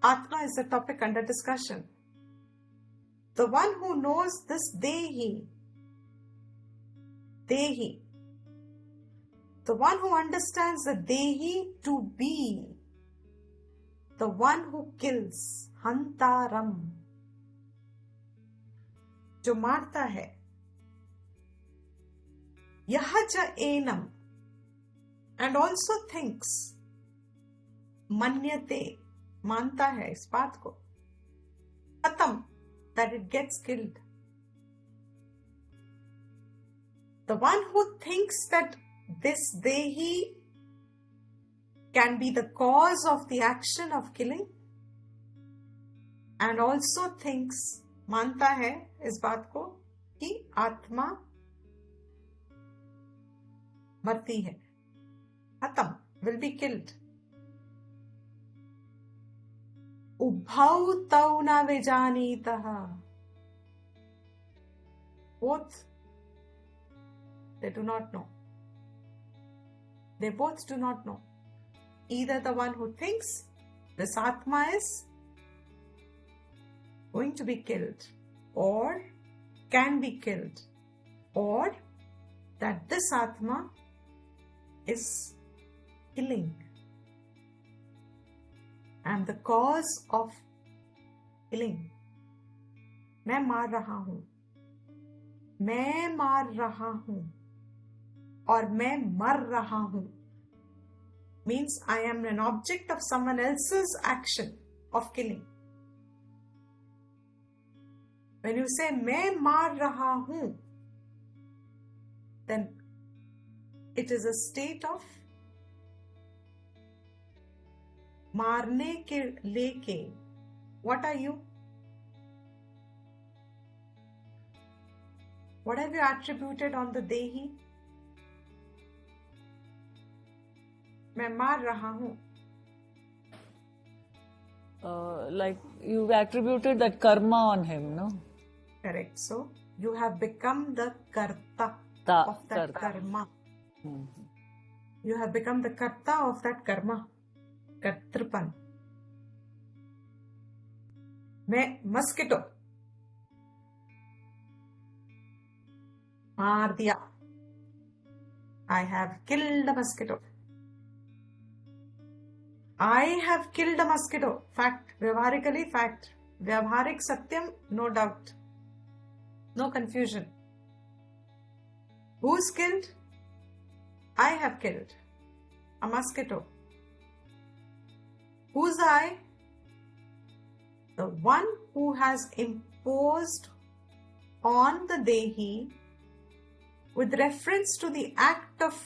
Atma is the topic under discussion. The one who knows this Dehi, the one who understands the Dehi to be the one who kills, Hantaram, जो मारता है. यह च annum, and also thinks, मन्यते, मानता है इस बात को, खत्म, that it gets killed. The one who thinks that this Dehi can be the cause of the action of killing and also thinks, मानता है इस बात को कि आत्मा मरती है, खत्म, will be killed. उभौ तौ न विजानीतः. Both, they do not know. They both do not know. Either the one who thinks this Atma is going to be killed or can be killed, or that this Atma is killing and the cause of killing. मैं मार रहा हूं, मैं मार रहा हूं और मैं मर रहा हूं means I am an object of someone else's action of killing. When you say मैं मार रहा हूं, then it is a state of मारने के लेके. What are you? What have you attributed on the Dehi? मैं मार रहा हूं. Like you've attributed that karma on him, no? Correct. So you have become the karta of that karma. You have become the karta of that karma. कर्तृपन. मैं mosquito मार दिया. I have killed a mosquito. I have killed a mosquito. Fact. Vyavaharically fact. Vyavaharik satyam, no doubt. No confusion. Who's killed? I have killed a mosquito. Who's I? The one who has imposed on the Dehi with reference to the act of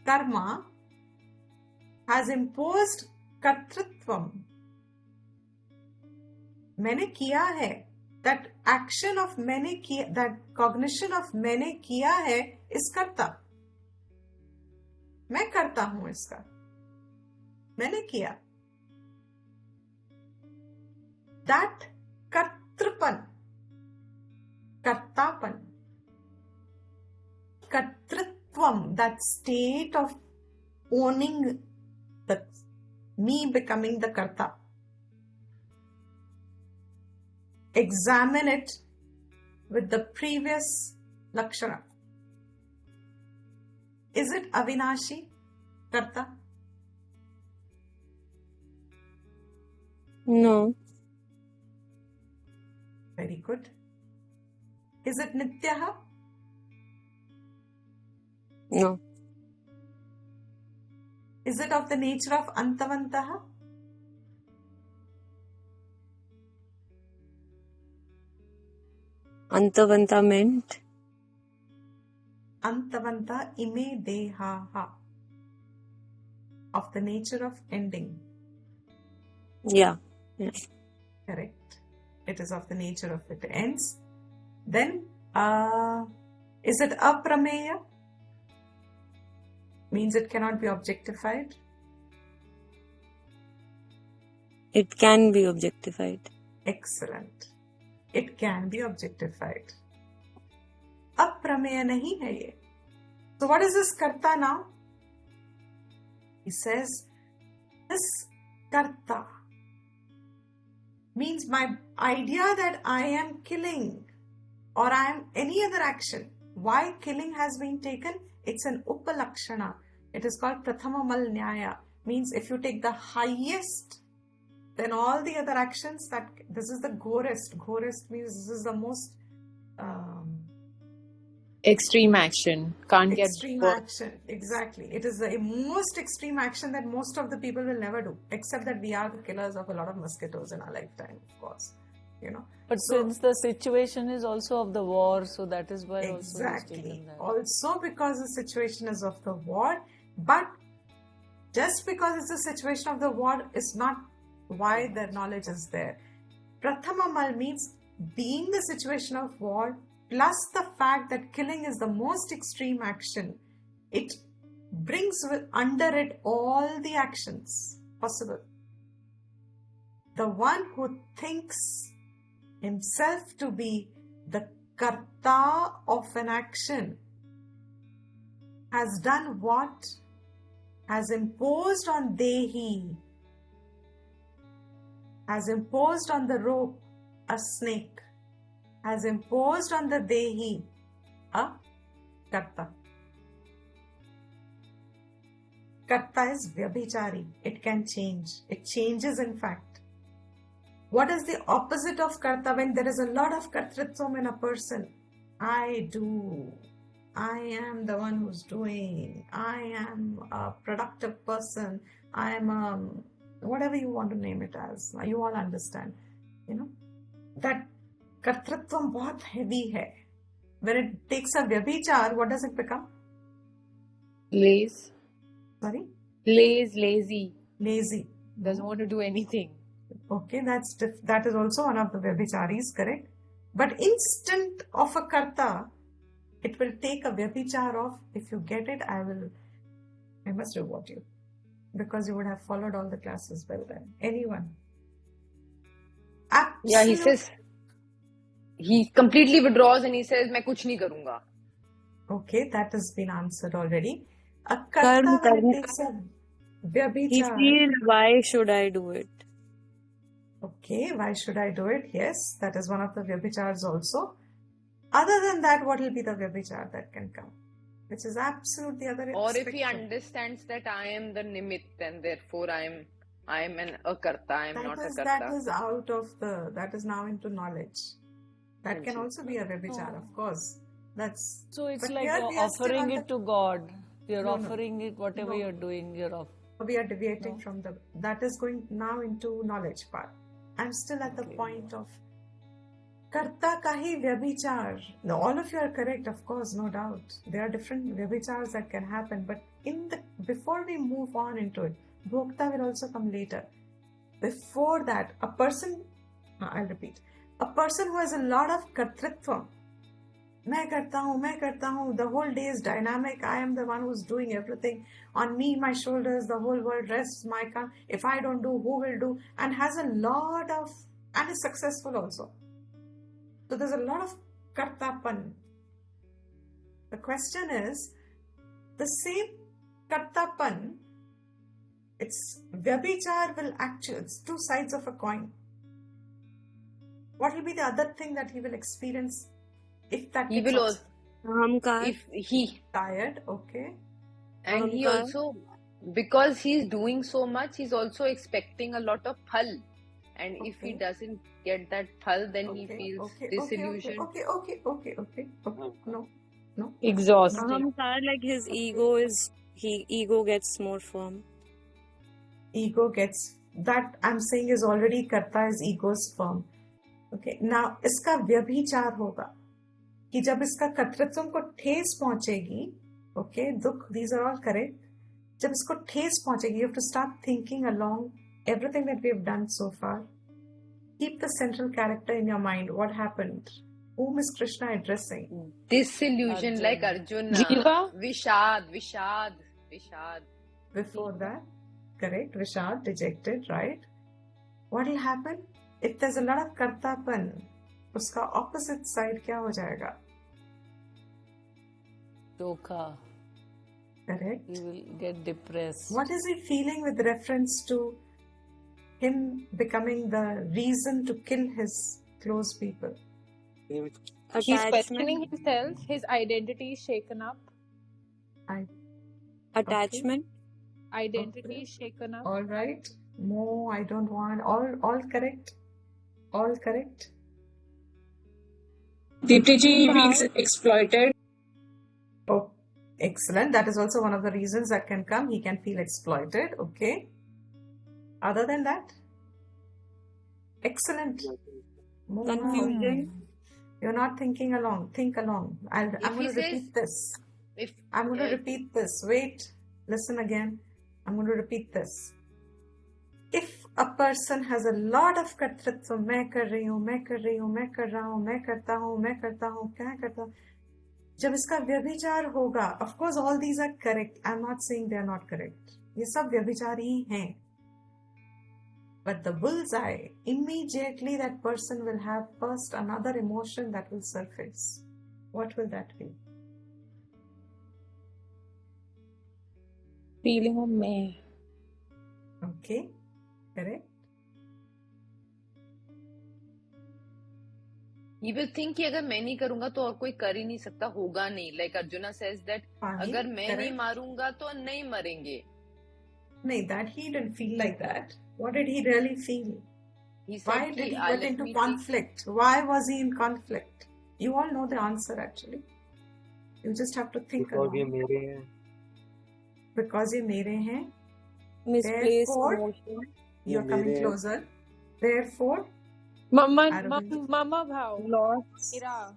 karma has imposed kartritvam. मैंने किया है. That action of मैंने किया, that cognition of मैंने किया है is कर्ता. मैं करता हूं इसका. मैंने किया. That कर्तृपन, कर्तापन, कर्तृत्वम, that state of owning the me becoming the karta, examine it with the previous lakshana. Is it avinashi, karta? No. Very good. Is it nityaha? No. Is it of the nature of antavantaha? Antavanta meant? Antavanta ime dehaha. Of the nature of ending. Yeah. Correct. It is of the nature of it ends. Then, is it aprameya? Means it cannot be objectified. It can be objectified. Excellent. It can be objectified. Aprameya nahi hai ye. So what is this karta now? He says, this karta means my idea that I am killing or I am any other action. Why killing has been taken? It's an upalakshana. It is called prathamamal nyaya. Means if you take the highest, then all the other actions, that this is the gorest. Gorest means this is the most Extreme action. Can't get extreme action. Exactly. It is the most extreme action that most of the people will never do, except that we are the killers of a lot of mosquitoes in our lifetime, of course. You know. But So- since the situation is also of the war, so that is why also he's Exactly. taken that. Also because the situation is of the war, but just because it's a situation of the war is not why the knowledge is there. Prathamamal means being the situation of war plus the fact that killing is the most extreme action. It brings under it all the actions possible. The one who thinks himself to be the karta of an action has done what? Has imposed on Dehi, has imposed on the rope a snake, has imposed on the Dehi a karta. Karta is vyabhichari. It can change. It changes in fact. What is the opposite of karta when there is a lot of kartritvam in a person? I do. I am the one who's doing. I am a productive person. I am whatever you want to name it as. You all understand. You know that kartritvam bahut heavy hai. When it takes a vyabhichar, what does it become? Lazy. Sorry, Lazy. lazy. Doesn't want to do anything. Okay, that is also one of the vyabhicharis, correct? But instant of a karta, it will take a vyabhichar of, if you get it, I must reward you. Because you would have followed all the classes well then. Anyone? Yeah, he says, he completely withdraws and he says, मैं कुछ नहीं करूँगा. Okay, that has been answered already. A Karma, karta, when karma. it takes a He vyabhichar. feels, why should I do it? Okay, why should I do it? Yes, that is one of the vyabhichars also. Other than that, what will be the vyabhichar that can come? Which is absolutely other Or if he spectrum. understands that I am the nimit and therefore I am an akarta, I am not a That karta. is out of that is now into knowledge. That can Yes. also be a vyabhichar, of course. That's So it's but like here you're we are still offering on it to God. You're No, no. offering it, whatever No. you're doing, you're off. we are deviating from that is going now into knowledge part. I'm still at the point of karta kahi vyabhichar. No, all of you are correct, of course, no doubt. There are different vyabhichars that can happen, but before we move on into it, bhokta will also come later. Before that, I'll repeat, a person who has a lot of kartritvam, मैं करता हूँ, the whole day is dynamic, I am the one who's doing everything, on me, my shoulders, the whole world rests, if I don't do, who will do, and has a lot of, and is successful also. So there's a lot of kartapan. The question is, the same kartapan, it's vyabhichar will actually, it's two sides of a coin. What will be the other thing that he will experience if that He gets will also, Ahamkar. if he, tired? Okay. and he Ahamkar. also, because he's doing so much, he's also expecting a lot of phal. And if he Okay. doesn't get that phal, then he Okay. feels Okay. disillusioned. Okay. No. Exhausting. Ahamkar, like his ego gets more firm. Ego gets, that I'm saying is already karta, is ego's form. Okay. Now, इसका व्यभिचार होगा कि जब इसका कर्तृत्व को ठेस पहुंचेगी. Okay, दुख, these are all correct. जब इसको ठेस पहुंचेगी, you have to start thinking along everything that we have done so far. Keep the central character in your mind. What happened? Whom is Krishna addressing? Disillusioned, like Arjuna. Jiva? Vishad. Before that, correct, Vishad, dejected, right? What will happen? If there's a lot of kartapan, उसका opposite side क्या हो जाएगा? Shloka. Correct. He will get depressed. What is he feeling with reference to him becoming the reason to kill his close people? He's Attachment. questioning himself. His identity is shaken up. Attachment. Identity is shaken up. All right. No, I don't want. All correct. All correct. Diptiji feels exploited. Oh, excellent. That is also one of the reasons that can come. He can feel exploited. Okay. Other than that, excellent. Move on. Confusion. You're not thinking along. Think along. I'm If going he to says- repeat this. If I'm going to repeat this. Wait. Listen again. I'm going to repeat this. If a person has a lot of कर्तृत्व, मैं कर रही हूँ, मैं कर रही हूँ, मैं कर रहा हूँ, मैं करता हूँ, मैं करता हूँ, क्या करता हूँ, जब इसका व्यभिचार होगा, of course all these are correct. I'm not saying they are not correct. ये सब व्यभिचार ही हैं. But the bullseye, immediately that person will have first another emotion that will surface. What will that be? Feeling of me. Okay, correct. he will think कि अगर मैं नहीं करूंगा तो और कोई कर ही नहीं सकता, होगा नहीं. Like Arjuna says that Fine, अगर मैं नहीं correct. मारूंगा तो नहीं मरेंगे. No, that he didn't feel like that. What did he really feel? He said Why कि, did he "Ah, get let into me conflict? Why was he in conflict? You all know the answer actually. You just have to think Because ये along. मेरे हैं. Because ये मेरे हैं, Misplaced Therefore- emotion. you're ये coming मेरे हैं. closer. Therefore, Mama Arvind. bhav. Loss. Ira.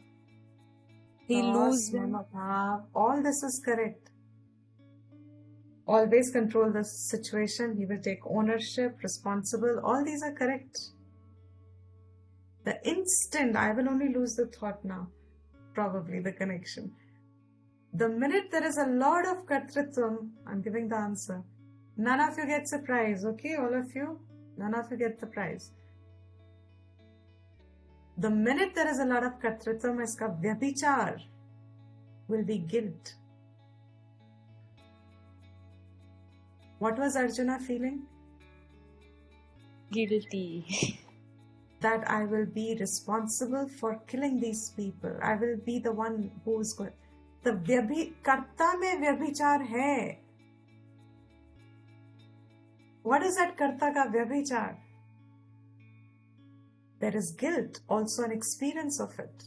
He loss, loses. mama bhav, all this is correct. Always control the situation. He will take ownership, responsible. All these are correct. The instant, I will only lose the thought now, probably the connection. The minute there is a lot of kartritvam, I'm giving the answer. None of you gets a prize, okay? All of you, none of you get the prize. The minute there is a lot of kartritvam, iska vyabhichar will be guilt. What was Arjuna feeling? Guilty. That I will be responsible for killing these people. I will be the one who is going. The karta mein vyabhichar hai. What is that karta ka vyabhichar? There is guilt, also an experience of it.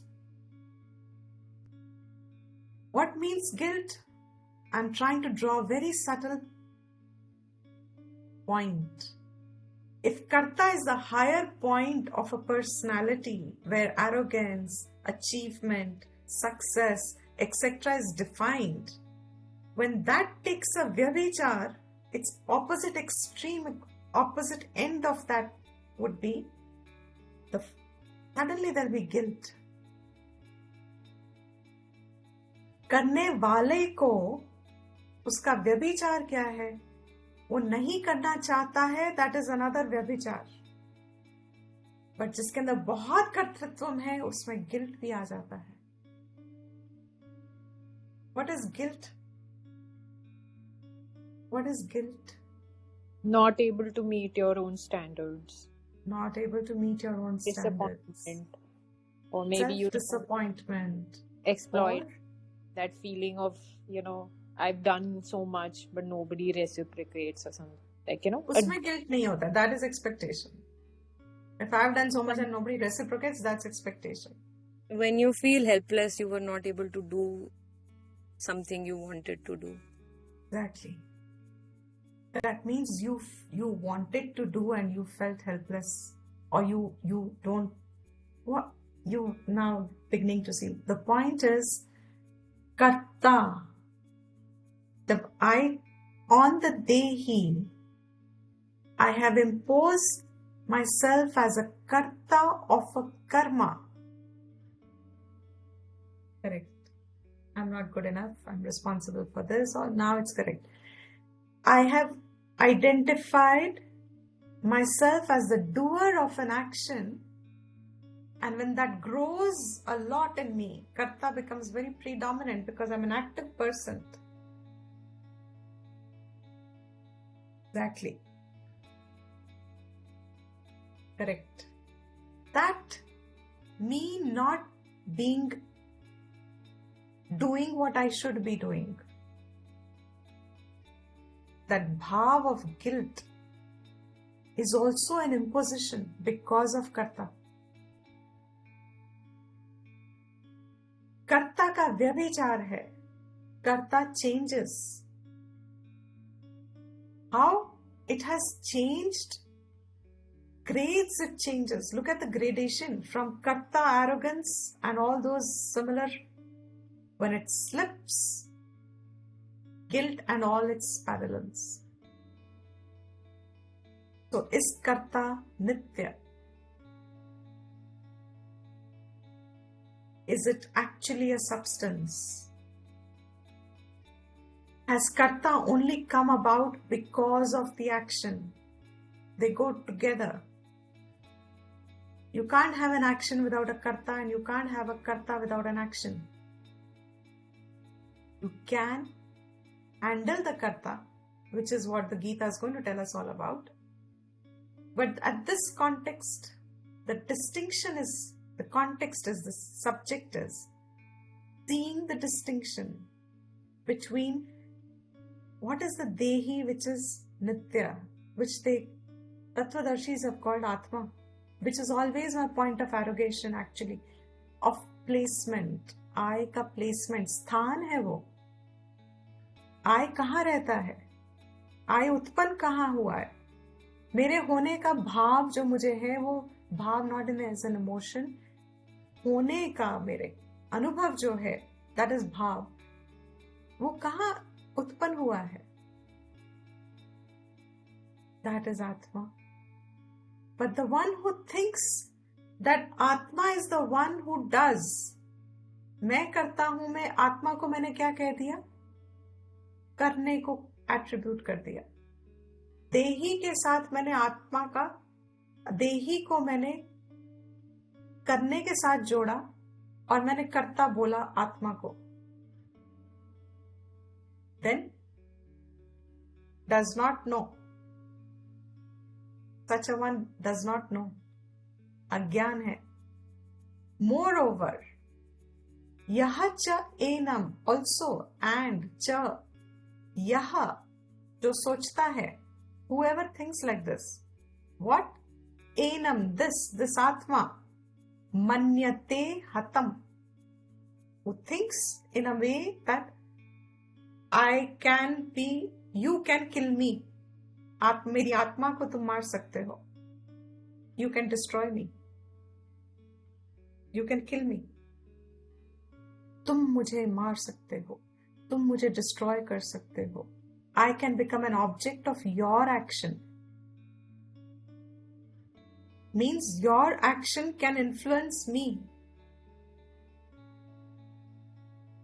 What means guilt? I'm trying to draw a very subtle point. If karta is the higher point of a personality where arrogance, achievement, success, etc. is defined, when that takes a vyabhichar, its opposite extreme, opposite end of that would be suddenly there will be guilt. करने वाले को उसका व्यभिचार क्या है? वो नहीं करना चाहता है, दैट इज अनदर व्यभिचार. बट जिसके अंदर बहुत कर्तृत्व है, उसमें गिल्ट भी आ जाता है. What is guilt? What is guilt? Not able to meet your own standards. not able to meet your own standards, disappointment, or maybe you self-disappointment, exploit or that feeling of, I've done so much but nobody reciprocates or something. Like, उसमें guilt नहीं होता. That is expectation. If I've done so much and nobody reciprocates, that's expectation. When you feel helpless, you were not able to do something you wanted to do. Exactly. That means you wanted to do and you felt helpless, or you don't. What you now beginning to see. The point is, karta. On the dehi, I have imposed myself as a karta of a karma. Correct. I'm not good enough. I'm responsible for this, or now it's correct. I have identified myself as the doer of an action, and when that grows a lot in me, karta becomes very predominant because I'm an active person. Exactly. Correct. That me not doing what I should be doing. That bhav of guilt is also an imposition because of karta. कर्ता का व्यभिचार है. कर्ता changes. How it has changed, grades it changes. Look at the gradation from karta arrogance and all those similar. When it slips, guilt and all its parallels. So, is karta nitya? Is it actually a substance? Has karta only come about because of the action? They go together. You can't have an action without a karta, and you can't have a karta without an action. You can handle the karta, which is what the Gita is going to tell us all about. But at this context, the distinction is, the context is, the subject is seeing the distinction between what is the dehi, which is nitya, which the Tattvadarshis have called Atma, which is always my point of arrogation actually, of placement. I का placement, स्थान है वो. I कहाँ रहता है? I उत्पन्न कहाँ हुआ है? मेरे होने का भाव जो मुझे है, वो भाव not in as an emotion, होने का मेरे अनुभव जो है, that is भाव, वो कहाँ उत्पन्न हुआ है? That is Atma. But the one who thinks that Atma is the one who does, मैं करता हूं, मैं आत्मा को मैंने क्या कह दिया? करने को एट्रीब्यूट कर दिया. देही के साथ मैंने आत्मा का, देही को मैंने करने के साथ जोड़ा और मैंने कर्ता बोला आत्मा को. Then does not know. Such a one does not know. अज्ञान है. Moreover, यह च एनम, also, and च, यह जो सोचता है, whoever thinks like this, what? Enam, this Atma, manyate hatam, who thinks in a way that I can be, you can kill me. मेरी आत्मा को तुम मार सकते हो. You can destroy me. You can kill me. तुम मुझे मार सकते हो. तुम मुझे destroy कर सकते हो. I can become an object of your action. Means your action can influence me.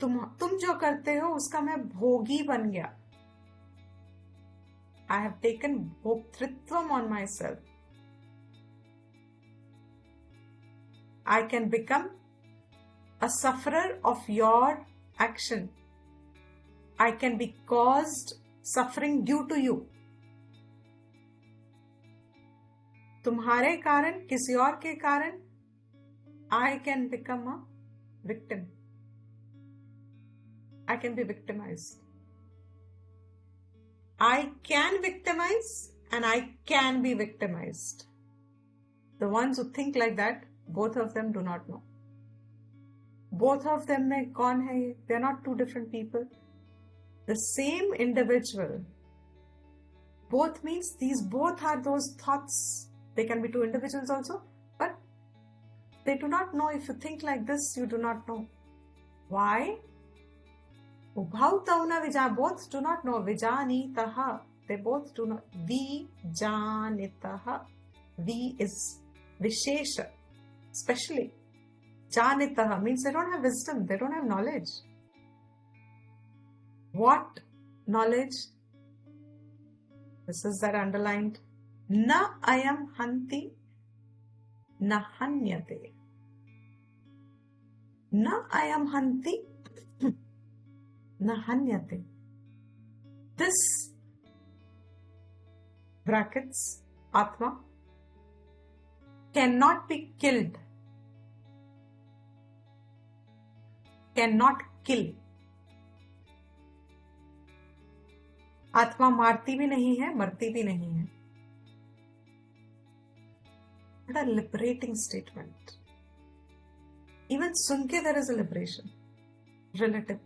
तुम जो करते हो उसका मैं भोगी बन गया. I have taken bhoktritvam on myself. I can become a sufferer of your action. I can be caused suffering due to you. तुम्हारे कारण, किसी और के कारण, I can become a victim. I can be victimized. I can victimize and I can be victimized. The ones who think like that, both of them do not know. Both of them में कौन है ये? They are not two different people. The same individual. Both means these both are those thoughts. They can be two individuals also, but they do not know. If you think like this, you do not know. Why? Ubhautavna vijā, both do not know. Vijanitaha, they both do not. Vijanitaha. Vi is Vishesha, especially. Janitaha means they don't have wisdom, they don't have knowledge. What knowledge? This is that underlined. Na ayam hanti na hanyate. Na ayam hanti na hanyate. This brackets Atma cannot be killed. Cannot kill. आत्मा मारती भी नहीं है, मरती भी नहीं है. What a liberating statement. Even sunke there is a liberation. Relative.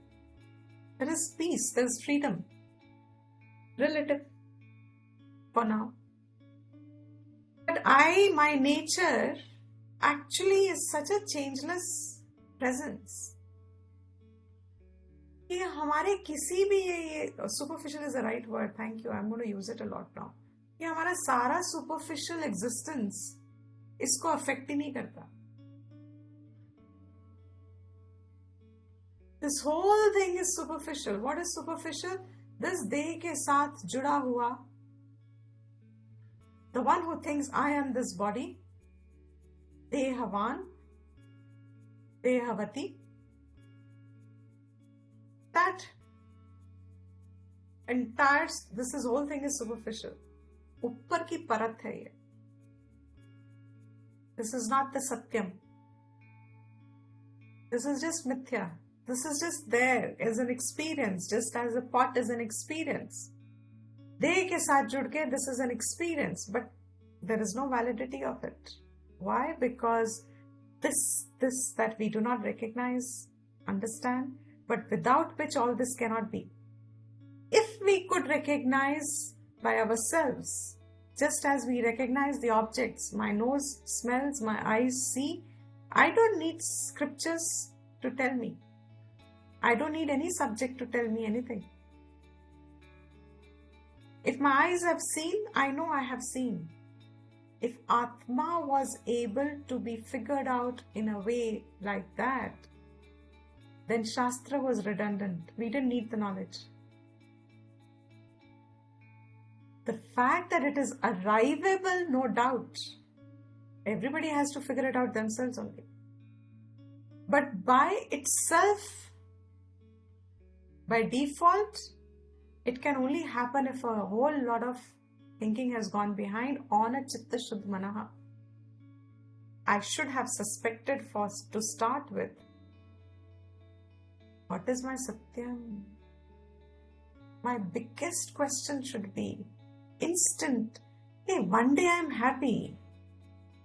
There is peace, there is freedom. Relative. For now. But my nature actually is such a changeless presence. ये हमारे किसी भी ये superficial is the right word. Thank you. I'm going to use it a lot now. ये हमारा सारा superficial existence इसको affect ही नहीं करता. This whole thing is superficial. What is superficial? This देह के साथ जुड़ा हुआ. The one who thinks I am this body, Dehavan, Dehavati, that entire, this whole thing is superficial. ऊपर की परत है ये. This is not the Satyam. This is just Mithya. This is just there as an experience, just as a pot is an experience. देह के साथ जुड़ के, this is an experience, but there is no validity of it. Why? Because this that we do not recognize, understand, but without which all this cannot be. If we could recognize by ourselves, just as we recognize the objects, my nose smells, my eyes see, I don't need scriptures to tell me. I don't need any subject to tell me anything. If my eyes have seen, I know I have seen. If Atma was able to be figured out in a way like that, then Shastra was redundant. We didn't need the knowledge. The fact that it is arrivable, no doubt. Everybody has to figure it out themselves only. But by itself, by default, it can only happen if a whole lot of thinking has gone behind on a chitta shuddh manaha. I should have suspected first to start with. What is my Satyam? My biggest question should be instant. Hey, one day I am happy.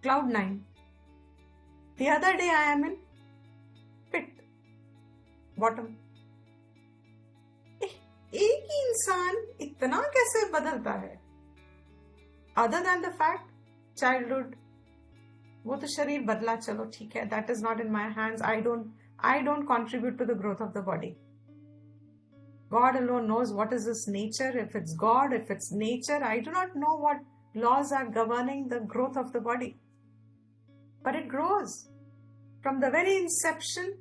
Cloud 9. The other day I am in pit. Bottom. एक ही इंसान इतना कैसे बदलता है? Other than the fact, childhood, वो तो शरीर बदला, चलो ठीक है, that is not in my hands. I don't contribute to the growth of the body. God alone knows what is this nature. If it's God, if it's nature, I do not know what laws are governing the growth of the body. But it grows. From the very inception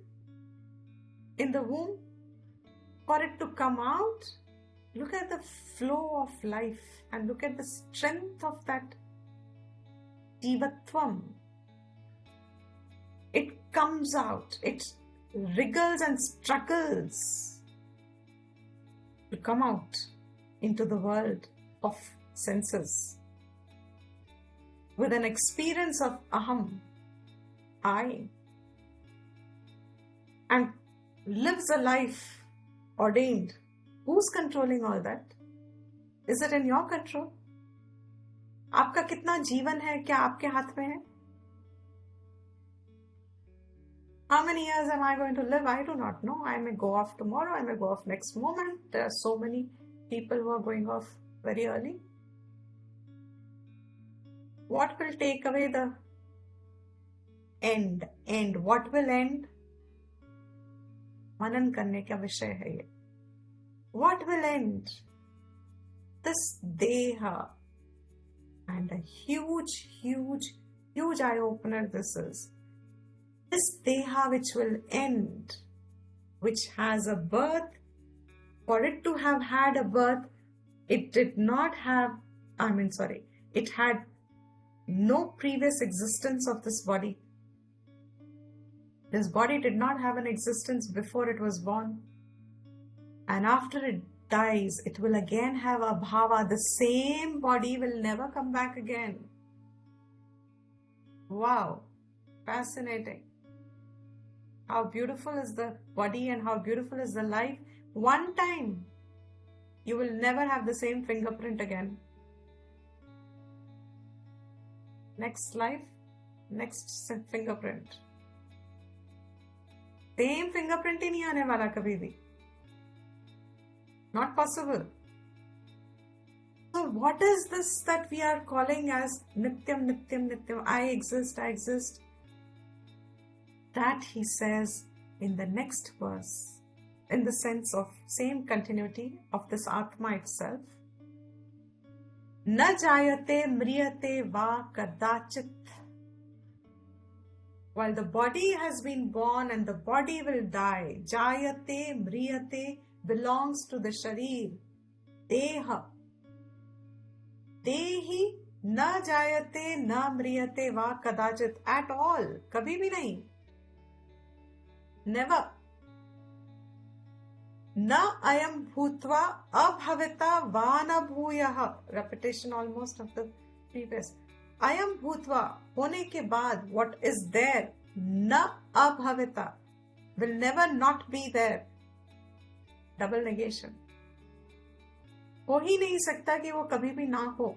in the womb, for it to come out, look at the flow of life and look at the strength of that jivatvam. It comes out, it wriggles and struggles to come out into the world of senses. with an experience of aham, I, and lives a life ordained, who's controlling all that? Is it in your control? आपका कितना जीवन है क्या आपके हाथ में है? How many years am I going to live? I do not know. I may go off tomorrow. I may go off next moment. There are so many people who are going off very early. What will take away the end? What will end? मनन करने का विषय है ये. What will end? This deha. And a huge eye-opener this is. This deha which will end, which has a birth, for it to have had a birth, it did not have, it had no previous existence of this body. This body did not have an existence before it was born. And after it dies, it will again have a bhava. The same body will never come back again. Wow, fascinating. How beautiful is the body and how beautiful is the life. One time, you will never have the same fingerprint again. Next life, next fingerprint. Same fingerprint ही नहीं आने वाला कभी भी. Not possible. So what is this that we are calling as Nityam, Nityam, Nityam? I exist. That he says in the next verse, in the sense of same continuity of this Atma itself. Na jayate mriyate va kadachit. While the body has been born and the body will die, jayate mriyate belongs to the sharir, deha. Dehi na jayate na mriyate va kadachit at all. Kabhi bhi nahi. Never. Na ayam bhutva abhavita vana bhuyaha. Repetition almost of the previous. Ayam bhutva, hone ke baad, what is there, na abhavita, will never not be there. Double negation. हो ही नहीं सकता कि वो कभी भी ना हो.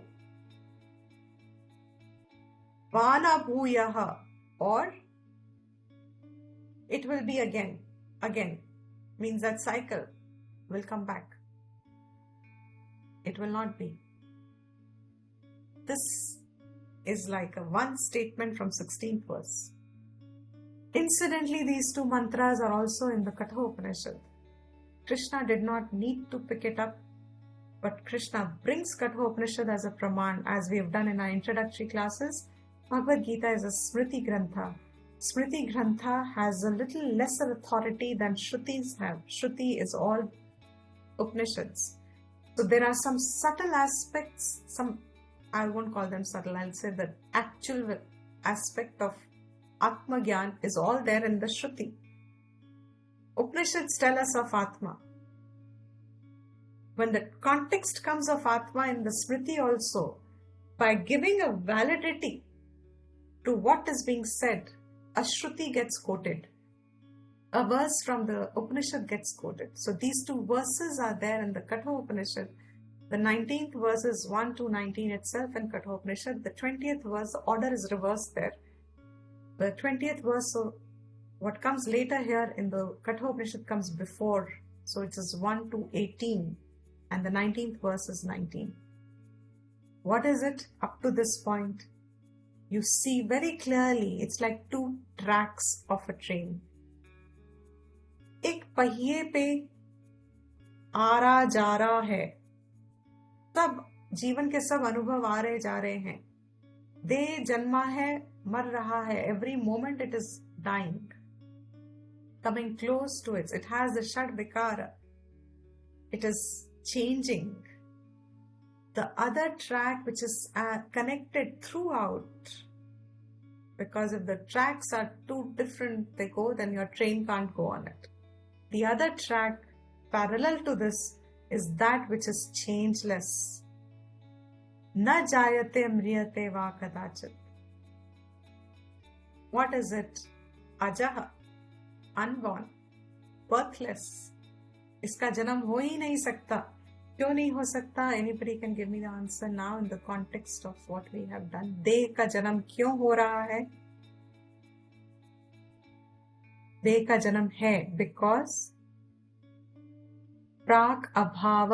वाना भूयः, or it will be again means that cycle will come back. It will not be. This is like a one statement from 16th verse. Incidentally, these two mantras are also in the Katha Upanishad. Krishna did not need to pick it up, but Krishna brings Katha Upanishad as a praman, as we have done in our introductory classes. Bhagavad Gita is a Smriti Grantha. Smriti Grantha has a little lesser authority than Shrutis have. Shruti is all Upanishads. So there are some subtle aspects, I won't call them subtle, I'll say the actual aspect of Atma Gyan is all there in the Shruti. Upanishads tell us of Atma. When the context comes of Atma in the Smriti also, by giving a validity to what is being said, a Shruti gets quoted. A verse from the Upanishad gets quoted. So these two verses are there in the Katha Upanishad. The 19th verse is 1 to 19 itself in Katha Upanishad. The 20th verse, the order is reversed there. The 20th verse, so what comes later here in the Katha Upanishad comes before. So it is 1 to 18 and the 19th verse is 19. What is it up to this point? You see very clearly, it's like two tracks of a train. एक पहिए पे आ रहा जा रहा है. सब जीवन के सब अनुभव आ रहे जा रहे हैं. देह जन्मा है, मर रहा है. Every moment it is dying, coming close to it. It has the Shad Vikara. It is changing. The other track which is connected throughout, because if the tracks are too different they go, then your train can't go on it. The other track parallel to this is that which is changeless, Na jayate mriyate va kadachit. What is it? Ajaha, unborn, birthless. इसका जन्म हो ही नहीं सकता. क्यों नहीं हो सकता? Anybody can give me the answer now in the context of what we have done. देह का जन्म क्यों हो रहा है? देह का जन्म है because प्राक अभाव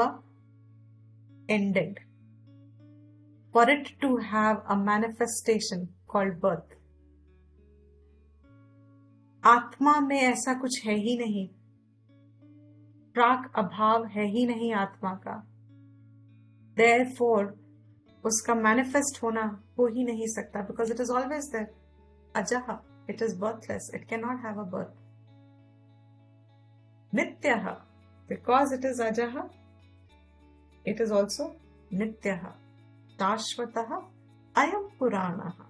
ended for it to have a manifestation called birth. आत्मा में ऐसा कुछ है ही नहीं. प्राक अभाव है ही नहीं आत्मा का. Therefore, उसका manifest होना हो ही नहीं सकता because it is always there. Ajaha, it is birthless. It cannot have a birth. Nityaha, because it is ajaha, it is also nityaha. Tashvataha, ayam puranaha.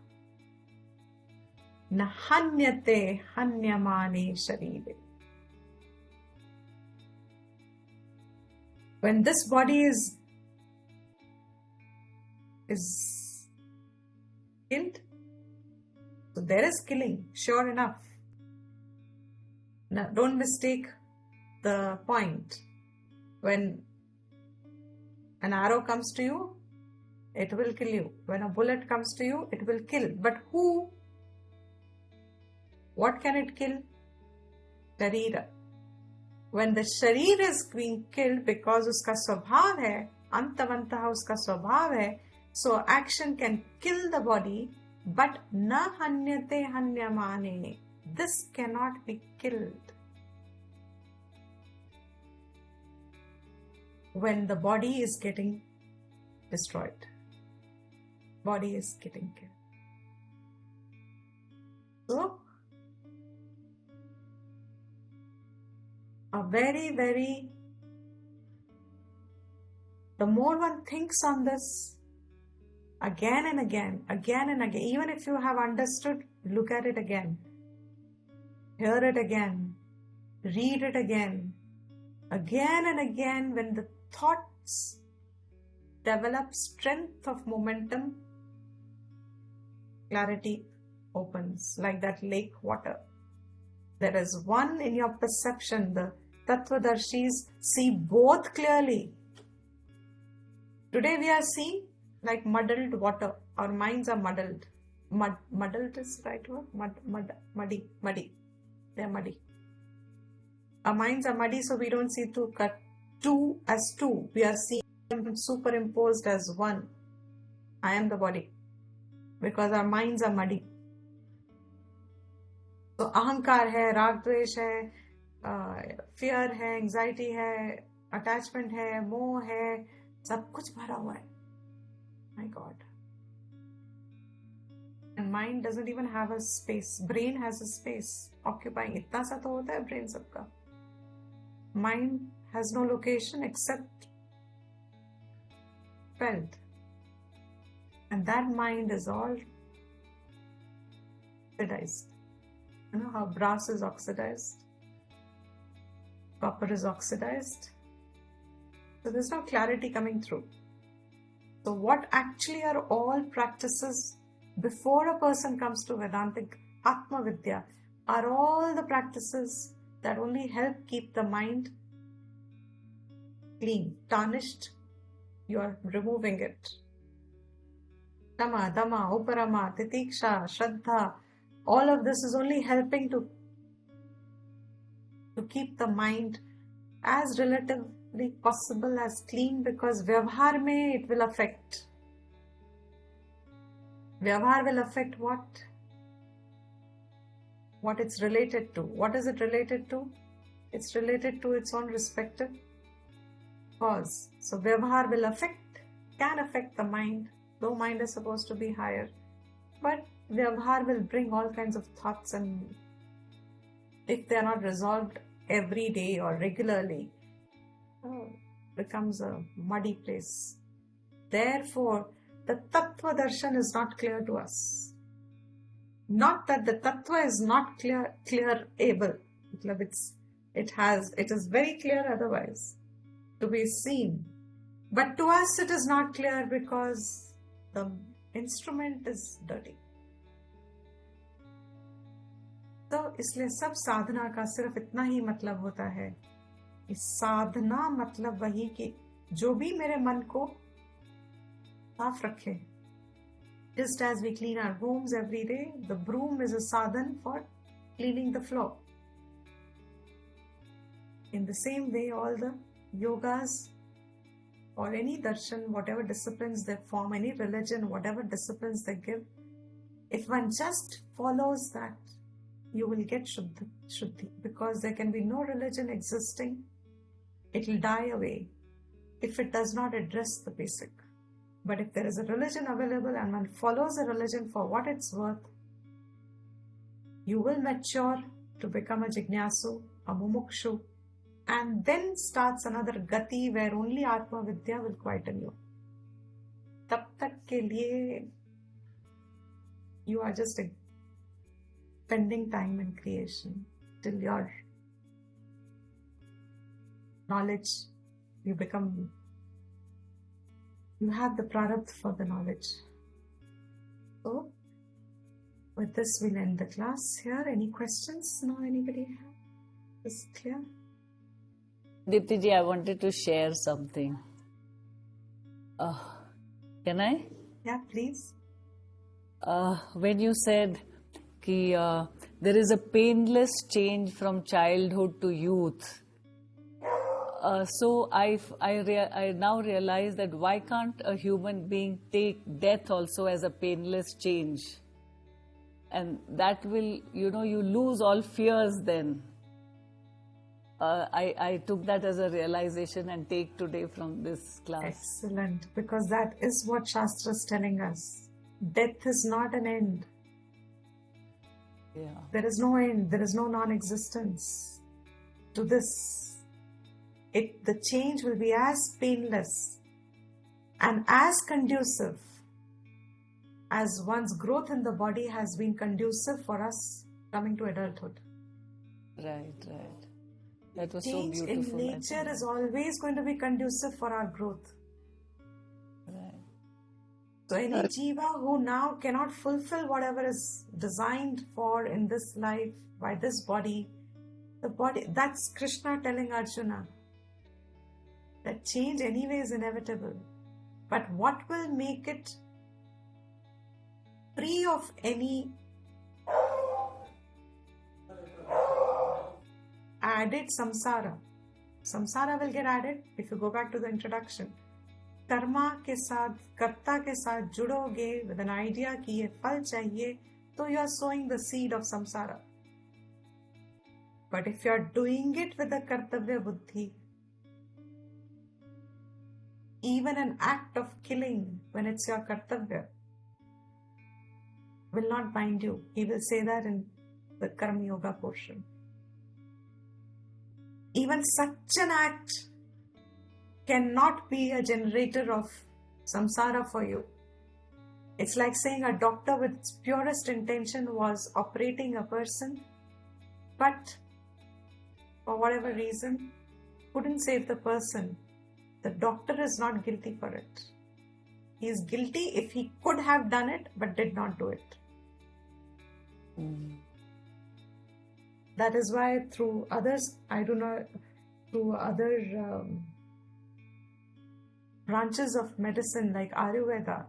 न हन्यते हन्यमाने शरीरे. When this body is killed, so there is killing, sure enough. Now, don't mistake the point. When an arrow comes to you, it will kill you. When a bullet comes to you, it will kill. But who? What can it kill? Sharira. When the sharir is being killed because uska swabhav hai, antavantaha uska swabhav hai, so action can kill the body, but na hanyate hanyamane. This cannot be killed. When the body is getting destroyed, body is getting killed. So, the more one thinks on this again and again, even if you have understood, look at it again, hear it again, read it again and again, when the thoughts develop strength of momentum, clarity opens like that lake water. There is one in your perception. The Tattvadarshis see both clearly. Today we are seeing like muddled water. Our minds are muddled. Muddled is the right word? Muddy. They are muddy. Our minds are muddy, so we don't see two as two. We are seeing them superimposed as one. I am the body. Because our minds are muddy. तो अहंकार है, राग द्वेष है, fear है, anxiety है, attachment है, मोह है, सब कुछ भरा हुआ है. My God. And mind doesn't even have a space. Brain has a space occupying. इतना सा तो होता है ब्रेन सबका. Mind has no location except felt. And that mind is all oxidized. You know how brass is oxidized? Copper is oxidized. So there's no clarity coming through. So what actually are all practices before a person comes to Vedantic Atma Vidya are all the practices that only help keep the mind clean. Tarnished, you are removing it. Tama, Dama, Uparama, Titiksha, Shraddha, all of this is only helping to keep the mind as relatively possible as clean, because Vyavhar mein it will affect. Vyavhar will affect what? What it's related to. What is it related to? It's related to its own respective cause. So Vyavhar will can affect the mind, though mind is supposed to be higher. But Vyavhar will bring all kinds of thoughts, and if they are not resolved every day or regularly, becomes a muddy place. Therefore, the Tattva Darshan is not clear to us. Not that the Tattva is not clear-able. It is very clear otherwise to be seen. But to us it is not clear because the instrument is dirty. तो इसलिए सब साधना का सिर्फ इतना ही मतलब होता है कि साधना मतलब वही कि जो भी मेरे मन को साफ रखे. Just as we clean our rooms every day, the broom is a sadhan for cleaning the floor. In the same way, all the yogas or any darshan, whatever disciplines they form, any religion, whatever disciplines they give, if one just follows that, you will get Shuddhi, because there can be no religion existing. It will die away if it does not address the basic. But if there is a religion available and one follows a religion for what it's worth, you will mature to become a jignasu, a mumukshu, and then starts another gati where only Atma Vidya will quieten you. Tab tak ke liye, you are just spending time in creation till your knowledge, you have the prarabdha for the knowledge. So, with this we'll end the class here. Any questions? No, anybody have? Is it clear? Dipti ji, I wanted to share something. Can I? Yeah, please. When you said that there is a painless change from childhood to youth, so I now realize that why can't a human being take death also as a painless change? And that will, you lose all fears then. I took that as a realization and take today from this class. Excellent, because that is what Shastra is telling us. Death is not an end. Yeah. There is no end, there is no non-existence to this. The change will be as painless and as conducive as one's growth in the body has been conducive for us coming to adulthood. Right. That was Change so beautiful. In nature is always going to be conducive for our growth. Right. So any jiva who now cannot fulfill whatever is designed for in this life by this body, that's Krishna telling Arjuna that change anyway is inevitable. But what will make it free of any added samsara? Samsara will get added if you go back to the introduction. Karma के साथ, कर्ता के साथ जुड़ोगे with an idea कि ये फल चाहिए, तो you are sowing the seed of samsara. But if you are doing it with a kartavya buddhi, even an act of killing when it's your kartavya will not bind you. He will say that in the Karma Yoga portion. Even such an act cannot be a generator of samsara for you. It's like saying a doctor with its purest intention was operating a person, but for whatever reason couldn't save the person. The doctor is not guilty for it. He is guilty if he could have done it but did not do it. That is why through others, through other branches of medicine like Ayurveda,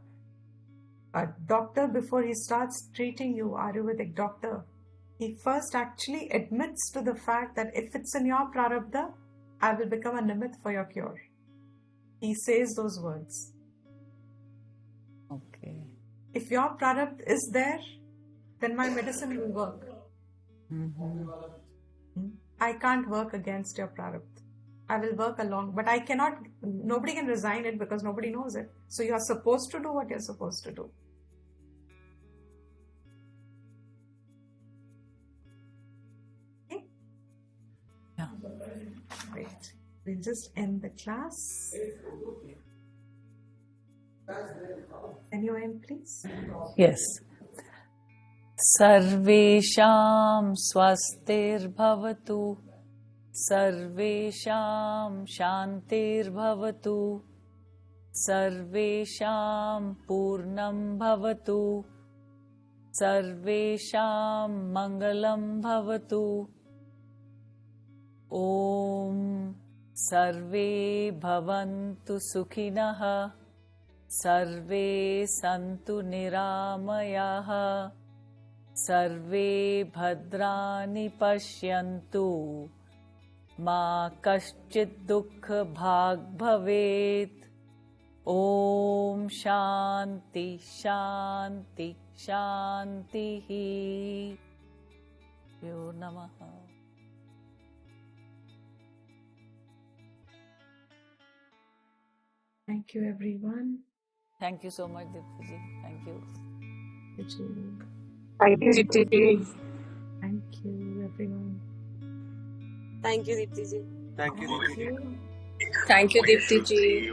a doctor, before he starts treating you, Ayurvedic doctor, he first actually admits to the fact that if it's in your prarabdha, I will become a nimit for your cure. He says those words. Okay. If your prarabdha is there, then my medicine will work. I can't work against your prarabdha. I will work along, but I cannot, nobody can resign it because nobody knows it. So you are supposed to do what you're supposed to do. Okay? Yeah. Great. We'll just end the class. Can you end, please? Yes. Sarvesham swastirbhavatu. Sarvesham shantirbhavatu. सर्वेषां पूर्णं भवतु, सर्वेषां मङ्गलं भवतु। ॐ सर्वे भवन्तु सुखिनः, सर्वे सन्तु निरामयाः, सर्वे भद्राणि पश्यन्तु, मा कश्चित् दुःखभाग् भवेत्। ॐ शान्ति शान्ति शान्तिः। यो नमः। Thank you, everyone. Thank you so much, Dipti ji. Thank you. Thank you, Dipti ji. Thank you, everyone. Thank you, Deepti ji. Thank you, Dipti ji. Thank you, Dipti ji.